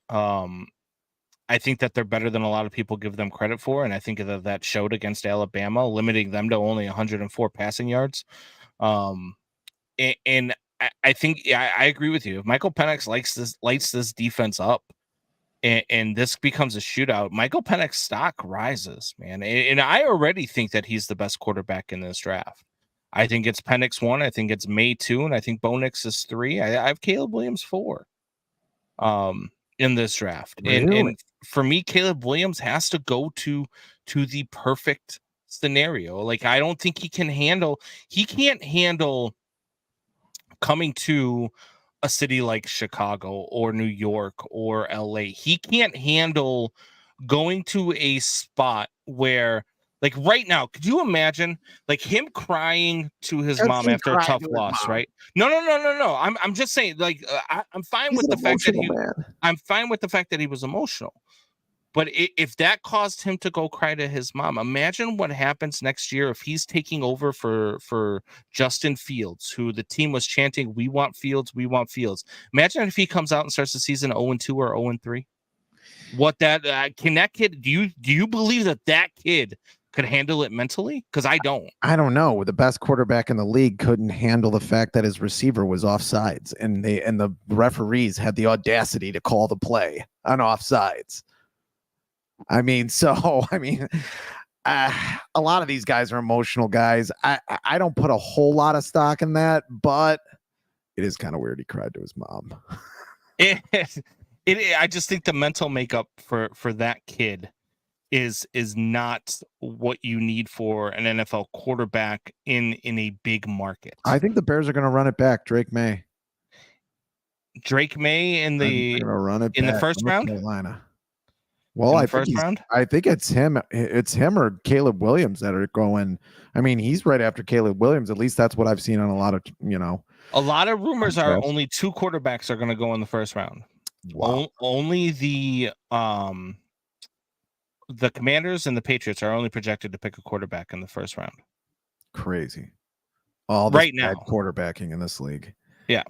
I think that they're better than a lot of people give them credit for, and I think that showed against Alabama, limiting them to only 104 passing yards. And I think I agree with you. If Michael Penix lights this defense up, and this becomes a shootout, Michael Penix's stock rises, man. And I already think that he's the best quarterback in this draft. I think it's Penix 1, I think it's May 2, and I think Bo Nix is 3. I have Caleb Williams 4. In this draft. Really? And for me, Caleb Williams has to go to the perfect scenario. Like, I don't think he can't handle coming to a city like Chicago or New York or LA. He can't handle going to a spot where, like right now, could you imagine like him crying to his mom after a tough loss, right? No. I'm just saying, like, I'm fine with the fact that I'm fine with the fact that he was emotional. But if that caused him to go cry to his mom, imagine what happens next year if he's taking over for Justin Fields, who the team was chanting, "We want Fields, we want Fields." Imagine if he comes out and starts the season 0-2 or 0-3. What that can that kid? Do you believe that kid could handle it mentally? Because I don't. I don't know. The best quarterback in the league couldn't handle the fact that his receiver was offsides, and the referees had the audacity to call the play on offsides. A lot of these guys are emotional guys. I don't put a whole lot of stock in that, but it is kind of weird he cried to his mom. I just think the mental makeup for that kid is not what you need for an NFL quarterback in a big market. I think the Bears are going to run it back. Drake May in the first round. Carolina. Well, I think it's him. It's him or Caleb Williams that are going. I mean, he's right after Caleb Williams. At least that's what I've seen on a lot of, A lot of rumors are only 2 quarterbacks are going to go in the first round. Wow. Only the Commanders and the Patriots are only projected to pick a quarterback in the first round. Crazy. All this Right bad now. quarterbacking in this league. Yeah.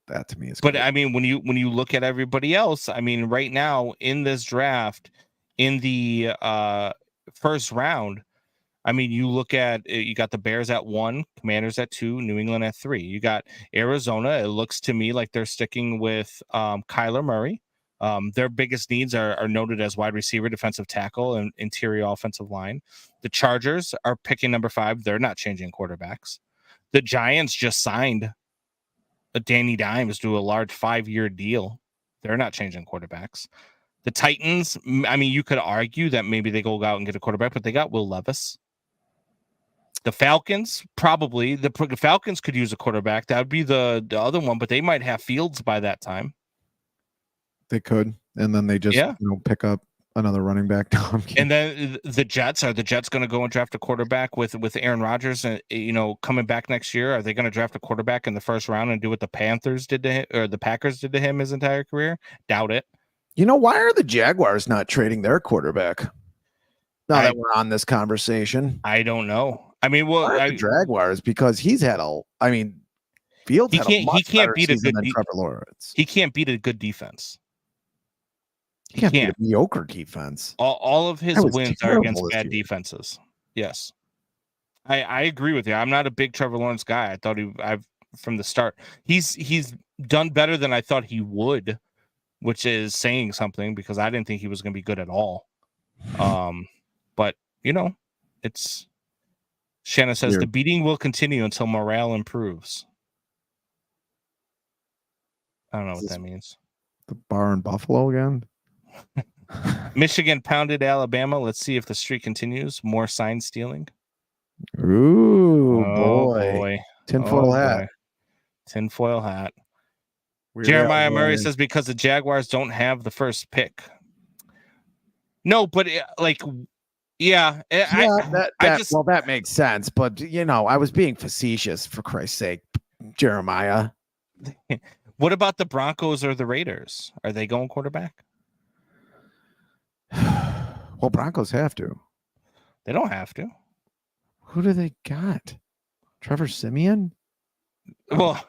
That to me is But crazy. I mean, when you look at everybody else, I mean, right now in this draft, in the first round, I mean, you look at you got the Bears at 1, Commanders at 2, New England at 3. You got Arizona. It looks to me like they're sticking with Kyler Murray. Their biggest needs are noted as wide receiver, defensive tackle, and interior offensive line. The Chargers are picking number 5. They're not changing quarterbacks. The Giants just signed Danny Dimes to a large 5-year deal. They're not changing quarterbacks. The Titans, I mean, you could argue that maybe they go out and get a quarterback, but they got Will Levis. The Falcons, probably. The Falcons could use a quarterback. That would be the other one, but they might have Fields by that time. They could. And then they just pick up another running back. And then the Jets, are the Jets going to go and draft a quarterback with Aaron Rodgers and coming back next year? Are they going to draft a quarterback in the first round and do what the Panthers did to him or the Packers did to him his entire career? Doubt it. Why are the Jaguars not trading their quarterback? Now that we're on this conversation, I don't know. I mean, the Jaguars, because he's had Fields had a much better season than Trevor Lawrence. He can't beat a good defense. He can't beat a mediocre defense. All of his wins are against bad defenses. Yes. I agree with you. I'm not a big Trevor Lawrence guy. I thought from the start. He's done better than I thought he would, which is saying something because I didn't think he was going to be good at all. But it's Shanna says the beating will continue until morale improves. I don't know what that means. The bar in Buffalo again. Michigan pounded Alabama. Let's see if the streak continues. More sign stealing. Ooh, boy. Tinfoil hat. Boy. Tinfoil hat. Jeremiah Murray says because the Jaguars don't have the first pick. No, but that makes sense. But I was being facetious, for Christ's sake, Jeremiah. What about the Broncos or the Raiders? Are they going quarterback? Well, Broncos have to. They don't have to. Who do they got? Trevor Siemian? Well,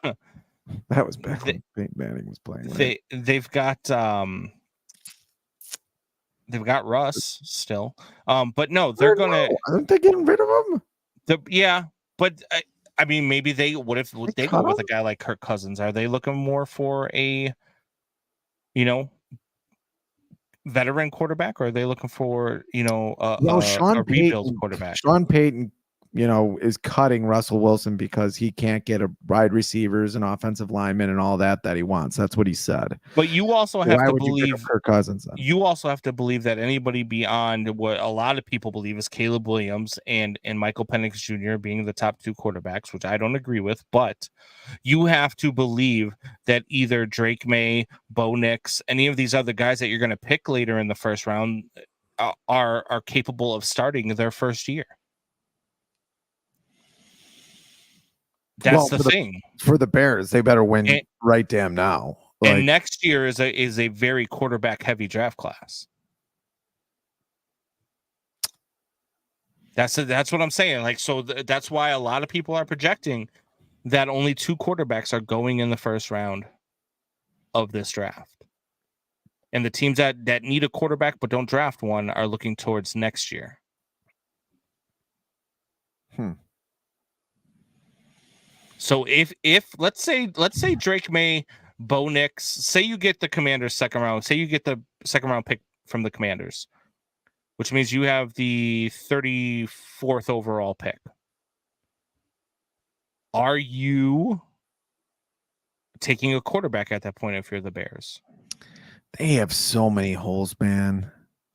that was back when Peyton Manning was playing. Right? They've got Russ still. But no, they're gonna. Aren't they getting rid of him? But I mean, maybe they. What if they go with a guy like Kirk Cousins? Are they looking more for a, veteran quarterback, or are they looking for a rebuild quarterback? Sean Payton, is cutting Russell Wilson because he can't get a wide receivers and offensive linemen and all that he wants. That's what he said. But you also have to believe Kirk Cousins. You also have to believe that anybody beyond what a lot of people believe is Caleb Williams and Michael Penix Jr. being the top 2 quarterbacks, which I don't agree with, but you have to believe that either Drake May, Bo Nix, any of these other guys that you're going to pick later in the first round are capable of starting their first year. That's the thing. For the Bears, they better win right damn now. And next year is a very quarterback heavy draft class. That's what I'm saying. So that's why a lot of people are projecting that only 2 quarterbacks are going in the first round of this draft. And the teams that need a quarterback but don't draft one are looking towards next year. So if let's say Drake May, Bo Nix, say you get the Commanders second round, say you get the second round pick from the Commanders, which means you have the 34th overall pick. Are you taking a quarterback at that point if you're the Bears? They have so many holes, man.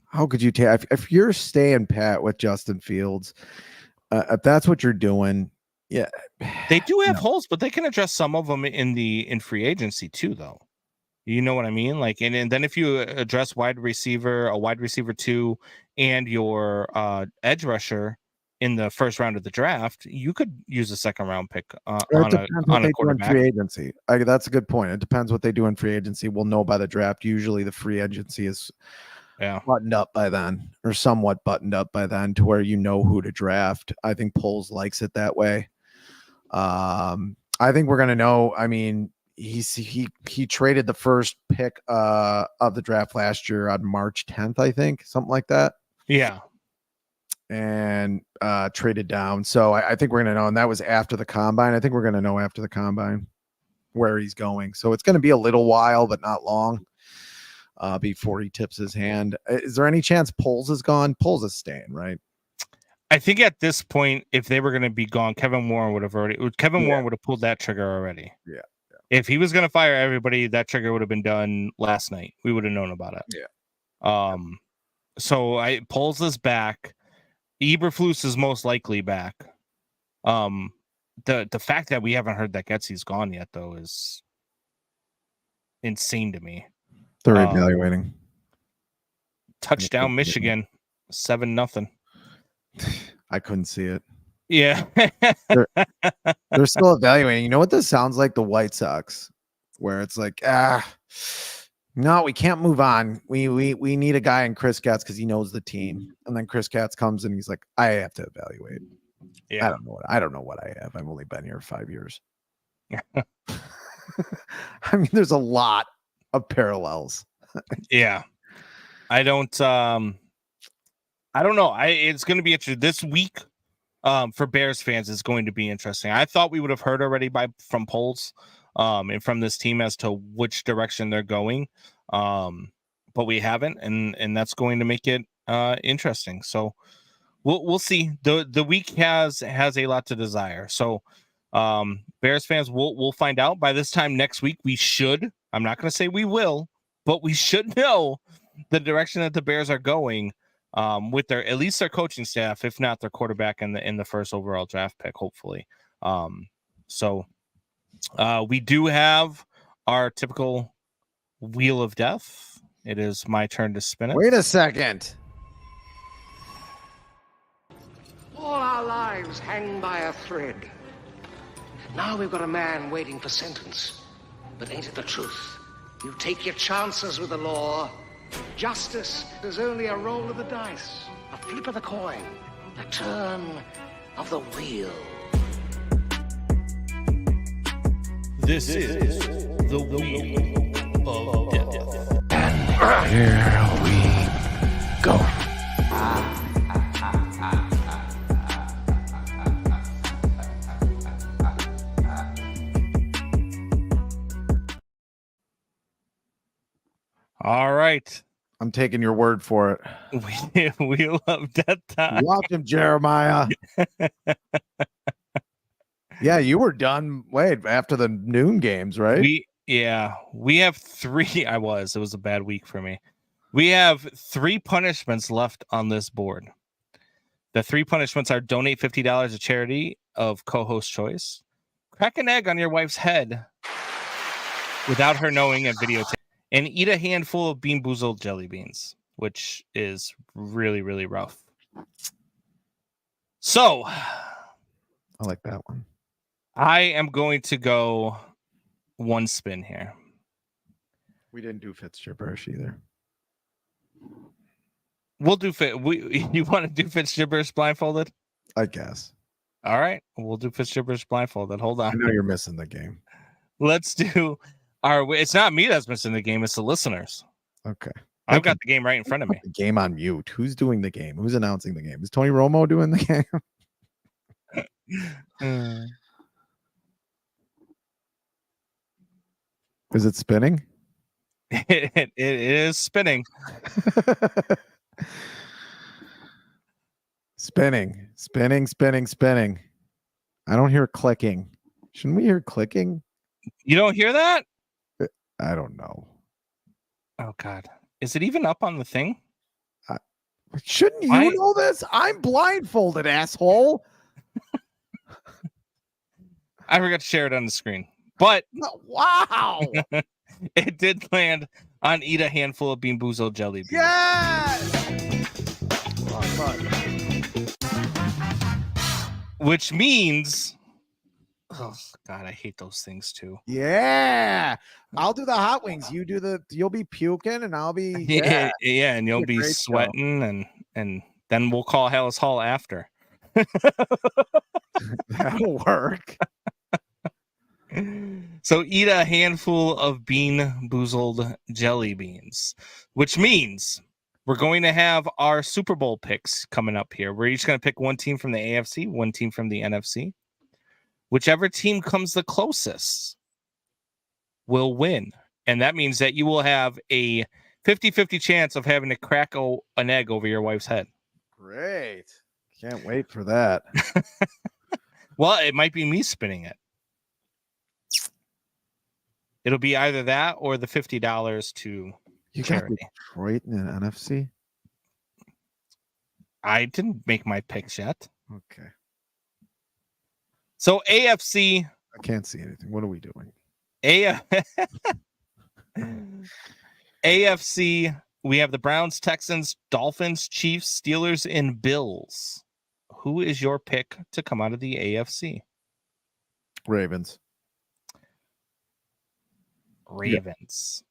How could you take if you're staying pat with Justin Fields? If that's what you're doing. Yeah, they do have holes, but they can address some of them in free agency too, though. You know what I mean? And then if you address a wide receiver 2, and your edge rusher, in the first round of the draft, you could use a second round pick on a quarterback. Free agency. That's a good point. It depends what they do in free agency. We'll know by the draft. Usually the free agency is buttoned up by then, or somewhat buttoned up by then, to where you know who to draft. I think Poles likes it that way. I think we're gonna know. I mean, he traded the first pick of the draft last year on March 10th, I think, something like that. Yeah. And traded down. So I think we're gonna know, and that was after the combine. I think we're gonna know after the combine where he's going. So it's gonna be a little while, but not long, before he tips his hand. Is there any chance Poles is gone? Poles is staying, right? I think at this point, if they were going to be gone, Kevin Warren would have pulled that trigger already. Yeah. If he was going to fire everybody, that trigger would have been done last night. We would have known about it. Yeah. So Poles is back. Eberflus is most likely back. The fact that we haven't heard that Getsy's gone yet, though, is insane to me. They're evaluating. Touchdown Michigan, 7-0. I couldn't see it. Yeah. They're still evaluating. You know what this sounds like? The White Sox, where it's like, no, we can't move on. We need a guy in Chris Katz because he knows the team. And then Chris Katz comes and he's like, I have to evaluate. Yeah. I don't know what I have. I've only been here 5 years. I mean, there's a lot of parallels. Yeah. I don't know. It's going to be interesting this week. For Bears fans, is going to be interesting. I thought we would have heard already from polls and from this team as to which direction they're going, but we haven't, and that's going to make it interesting. So we'll see. The week has a lot to desire. So Bears fans, we'll find out by this time next week. We should. I'm not going to say we will, but we should know the direction that the Bears are going. With at least their coaching staff, if not their quarterback in the first overall draft pick, hopefully. So we do have our typical wheel of death. It is my turn to spin it. Wait a second. All our lives hang by a thread. Now we've got a man waiting for sentence. But ain't it the truth? You take your chances with the law. Justice is only a roll of the dice, a flip of the coin, a turn of the wheel. This is the wheel of death. And here we go. All right. I'm taking your word for it. Wheel of death time. Watch him, Jeremiah. Yeah, you were done. Wait, after the noon games, right? We have 3. It was a bad week for me. We have 3 punishments left on this board. The 3 punishments are donate $50 to charity of co-host choice, crack an egg on your wife's head without her knowing and videotape, and eat a handful of Bean Boozled jelly beans, which is really, really rough. So, I like that one. I am going to go one spin here. We didn't do Fitz gibberish either. We'll do you want to do Fitz gibberish blindfolded? I guess. All right, we'll do Fitz gibberish blindfolded. Hold on. I know you're missing the game. Let's do it's not me that's missing the game, it's the listeners. Okay. I've got the game right in front of me. The game on mute. Who's doing the game? Who's announcing the game? Is Tony Romo doing the game? Is it spinning? It is spinning. Spinning. I don't hear clicking. Shouldn't we hear clicking? You don't hear that? I don't know. Oh God. Is it even up on the thing? Shouldn't you know this? I'm blindfolded, asshole. I forgot to share it on the screen. But wow. It did land on eat a handful of Bean Boozled jelly beans. Yes! which means, oh God, I hate those things too. Yeah, I'll do the hot wings. You'll be puking, and I'll be Yeah, and you'll be sweating, and then we'll call Hallis Hall after. That'll work. So eat a handful of bean boozled jelly beans, which means we're going to have our Super Bowl picks coming up here. We're each going to pick one team from the AFC, one team from the NFC. Whichever team comes the closest will win. And that means that you will have a 50-50 chance of having to crack an egg over your wife's head. Great. Can't wait for that. Well, it might be me spinning it. It'll be either that or the $50 to charity. Got Detroit in the NFC? I didn't make my picks yet. Okay. So AFC. I can't see anything. What are we doing? AFC, we have the Browns, Texans, Dolphins, Chiefs, Steelers, and Bills. Who is your pick to come out of the AFC? Ravens. Ravens.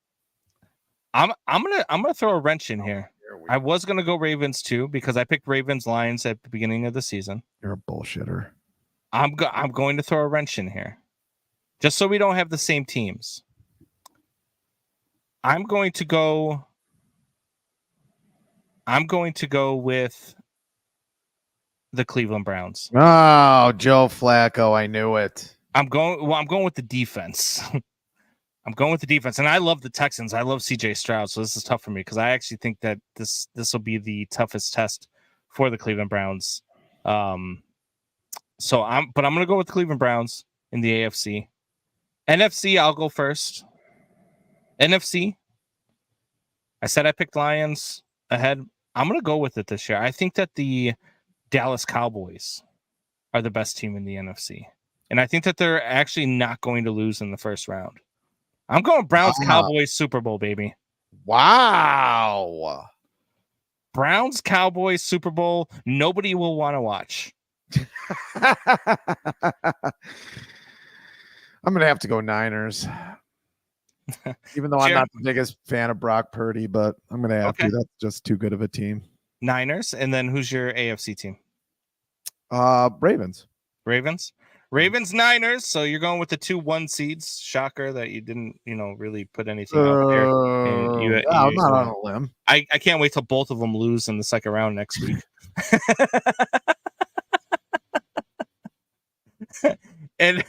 Yeah. I'm gonna throw a wrench in here. I was gonna go Ravens too because I picked Ravens Lions at the beginning of the season. You're a bullshitter. I'm going to throw a wrench in here, just so we don't have the same teams. I'm going to go with the Cleveland Browns. Oh, Joe Flacco! I knew it. I'm going with the defense. I'm going with the defense, and I love the Texans. I love CJ Stroud, so this is tough for me because I actually think that this will be the toughest test for the Cleveland Browns. So I'm going to go with the Cleveland Browns in the AFC. NFC, I'll go first. NFC, I said I picked Lions ahead. I'm going to go with it this year. I think that the Dallas Cowboys are the best team in the NFC, and I think that they're actually not going to lose in the first round. I'm going Browns Cowboys Super Bowl, baby. Wow. Browns Cowboys Super Bowl. Nobody will want to watch. I'm going to have to go Niners. Even though I'm not the biggest fan of Brock Purdy, but I'm going to have to. That's just too good of a team. Niners. And then who's your AFC team? Ravens. Ravens, Niners. So you're going with the 2-1 seeds. Shocker that you didn't, really put anything out there. I'm not on a limb. I can't wait till both of them lose in the second round next week. and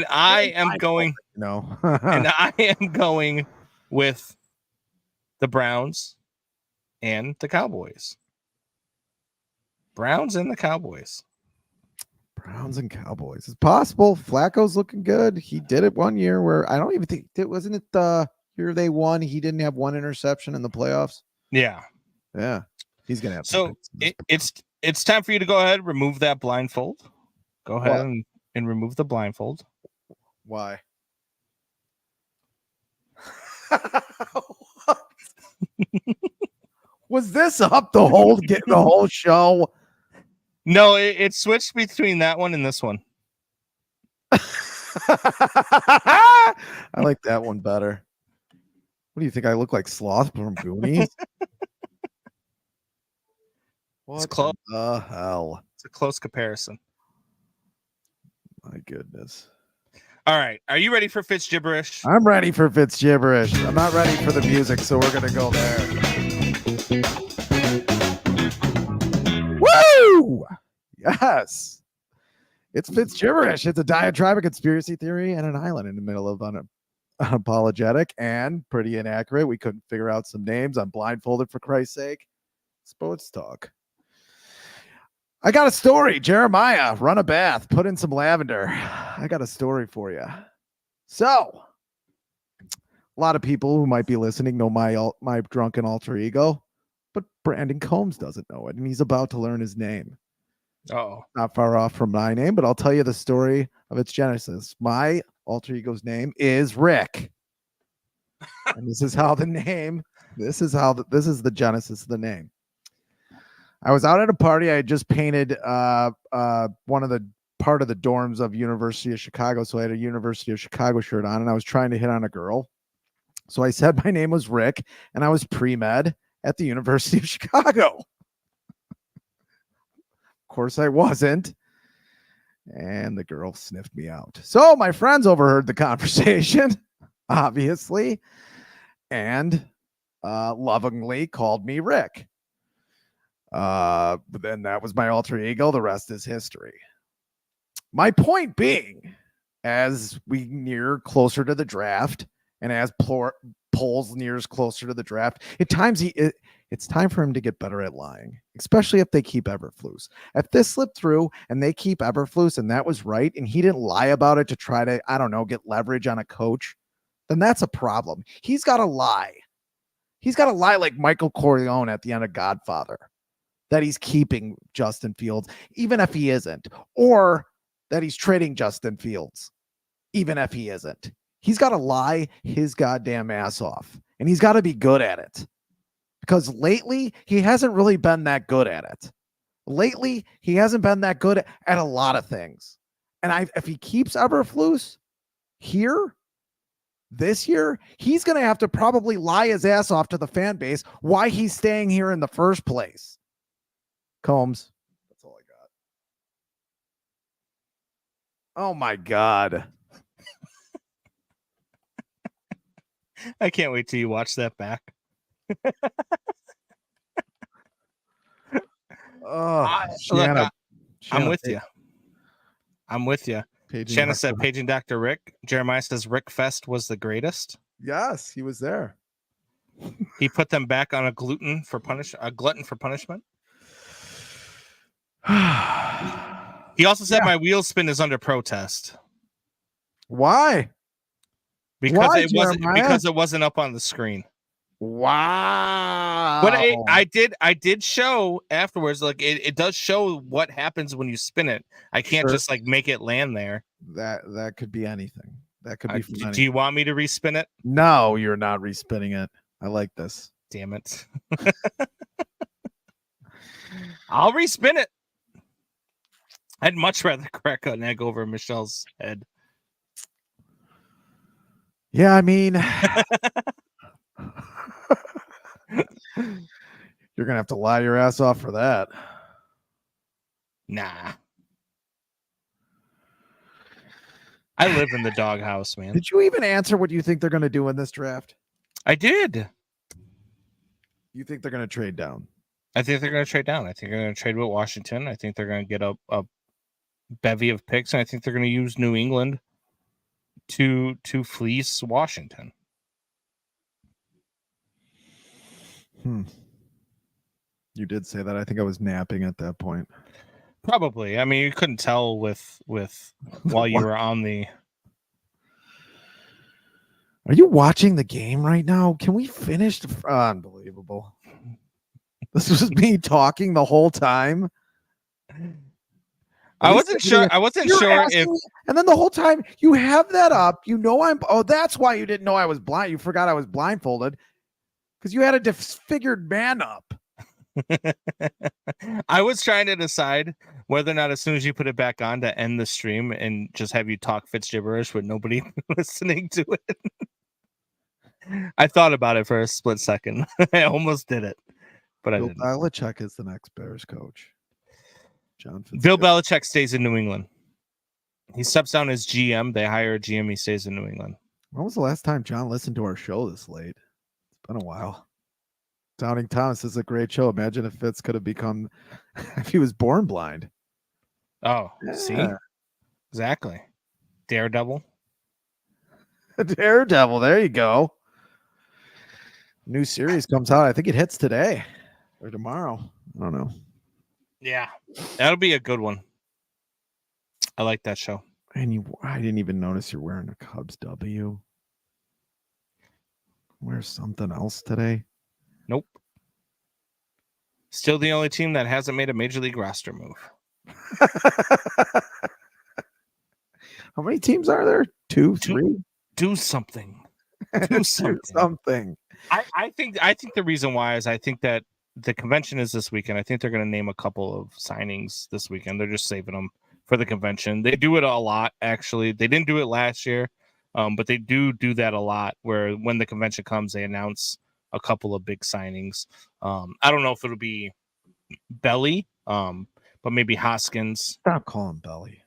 I am going. No. And I am going with the Browns and the Cowboys. Browns and the Cowboys. Browns and Cowboys. It's possible. Flacco's looking good. He did it one year where I don't even think wasn't it the year they won? He didn't have one interception in the playoffs. Yeah. He's gonna have. So it's time for you to go ahead and remove that blindfold. Go ahead and remove the blindfold. Why? Was this up the whole show? No, it switched between that one and this one. I like that one better. What do you think? I look like Sloth from Goonies? What the hell? It's a close comparison. My goodness. All right. Are you ready for Fitz gibberish? I'm ready for Fitz gibberish. I'm not ready for the music, so we're going to go there. Woo! Yes. It's Fitz gibberish. It's a diatribe, a conspiracy theory, and an island in the middle of unapologetic and pretty inaccurate. We couldn't figure out some names. I'm blindfolded, for Christ's sake. Sports talk. I got a story. Jeremiah, run a bath, put in some lavender. I got a story for you. So, a lot of people who might be listening know my drunken alter ego, but Brandon Combs doesn't know it, and he's about to learn his name. Oh, not far off from my name, but I'll tell you the story of its genesis. My alter ego's name is Rick, and this is how the name. This is the genesis of the name. I was out at a party. I had just painted one of the part of the dorms of University of Chicago. So I had a University of Chicago shirt on, and I was trying to hit on a girl. So I said my name was Rick, and I was pre-med at the University of Chicago. Of course I wasn't. And the girl sniffed me out. So my friends overheard the conversation, obviously, and lovingly called me Rick. But then that was my alter ego. The rest is history. My point being, as we near closer to the draft, and as polls nears closer to the draft, it's time for him to get better at lying, especially if they keep Eberflus. If this slipped through and they keep Eberflus and that was right, and he didn't lie about it to try to, I don't know, get leverage on a coach, then that's a problem. He's got to lie. He's got to lie like Michael Corleone at the end of Godfather, that he's keeping Justin Fields, even if he isn't, or that he's trading Justin Fields, even if he isn't. He's got to lie his goddamn ass off, and he's got to be good at it, because lately he hasn't really been that good at it. Lately, he hasn't been that good at a lot of things. And if he keeps Eberflus here this year, he's going to have to probably lie his ass off to the fan base why he's staying here in the first place. Combs. That's all I got. Oh my God. I can't wait till you watch that back. Shanna, I'm with you. I'm with you. Shanna said, paging Dr. Rick. Jeremiah says Rick Fest was the greatest. Yes, he was there. He put them back on a glutton for punishment. He also said my wheel spin is under protest. Why? Because it wasn't up on the screen. Wow. But I did show afterwards, like it does show what happens when you spin it. I can't just like make it land there. That could be anything. That could be funny. Do you want me to respin it? No, you're not respinning it. I like this. Damn it. I'll respin it. I'd much rather crack an egg over Michelle's head. Yeah, I mean, you're gonna have to lie your ass off for that. Nah. I live in the doghouse, man. Did you even answer what you think they're gonna do in this draft? I did. You think they're gonna trade down? I think they're gonna trade down. I think they're gonna trade with Washington. I think they're gonna get a bevy of picks, and I think they're gonna use New England to fleece Washington. You did say that. I think I was napping at that point. Probably. I mean, you couldn't tell with while you were on the. Are you watching the game right now? Can we finish? Unbelievable. This was me talking the whole time. I wasn't sure if. And then the whole time you have that up, that's why you didn't know I was blind. You forgot I was blindfolded because you had a disfigured man up. I was trying to decide whether or not, as soon as you put it back on, to end the stream and just have you talk Fitz gibberish with nobody listening to it. I thought about it for a split second. I almost did it, but I didn't. Belichick is the next Bears coach. Bill Belichick stays in New England. He steps down as GM. They hire a GM. He stays in New England. When was the last time John listened to our show this late? It's been a while. Doubting Thomas is a great show. Imagine if Fitz could have become, if he was born blind. Oh, yeah. See? Exactly. Daredevil. Daredevil. There you go. New series comes out. I think it hits today or tomorrow. I don't know. Yeah, that'll be a good one. I like that show. And I didn't even notice you're wearing a Cubs W. Wear something else today? Nope. Still the only team that hasn't made a major league roster move. How many teams are there? Two, three? Do something. Do something. I think the reason why is I think that the convention is this weekend. I think they're going to name a couple of signings this weekend. They're just saving them for the convention. They do it a lot, actually. They didn't do it last year, but they do that a lot, where when the convention comes, they announce a couple of big signings. I don't know if it'll be Belly, but maybe Hoskins. Stop calling Belly.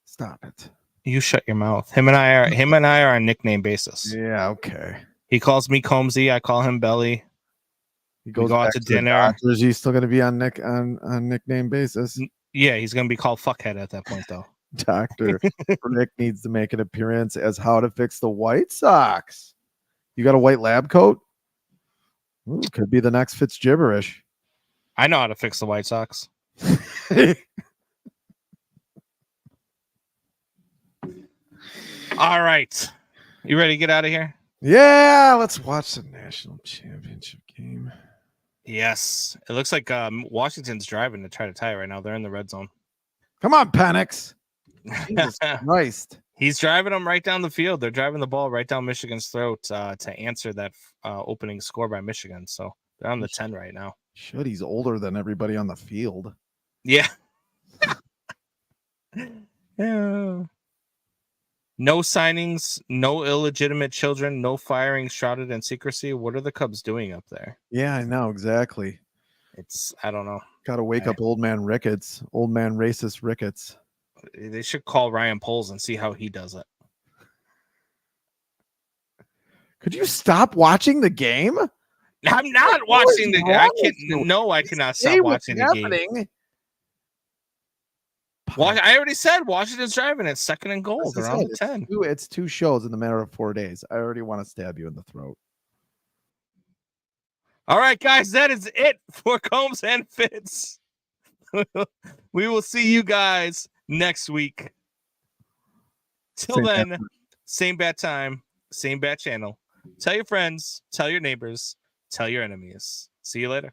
Stop it. You shut your mouth. Him and I are on nickname basis. Yeah, okay. He calls me Combsy. I call him Belly. He goes go out back to the dinner. Dodgers. He's still going to be on nickname basis. Yeah, he's gonna be called Fuckhead at that point, though. Dr. Rick needs to make an appearance as how to fix the White Sox. You got a white lab coat? Ooh, could be the next Fitz gibberish. I know how to fix the White Sox. All right. You ready to get out of here? Yeah, let's watch the national championship game. Yes. It looks like Washington's driving to try to tie it right now. They're in the red zone. Come on, Penix. Jesus Christ. He's driving them right down the field. They're driving the ball right down Michigan's throat to answer that opening score by Michigan. So they're on the 10 right now. Should he's older than everybody on the field. Yeah. Yeah. No signings, no illegitimate children, no firing shrouded in secrecy. What are the Cubs doing up there? Yeah, I know exactly. I don't know. Got to wake up old man Ricketts, old man racist Ricketts. They should call Ryan Poles and see how he does it. Could you stop watching the game? I'm not watching the game. I can't. No, I cannot stop watching the game. I already said Washington's driving. It's second and goal. They're on the 10. It's 2 shows in the matter of 4 days. I already want to stab you in the throat. All right, guys, that is it for Combs and Fitz. We will see you guys next week. Till then, same bat time, same bat channel. Tell your friends, tell your neighbors, tell your enemies. See you later.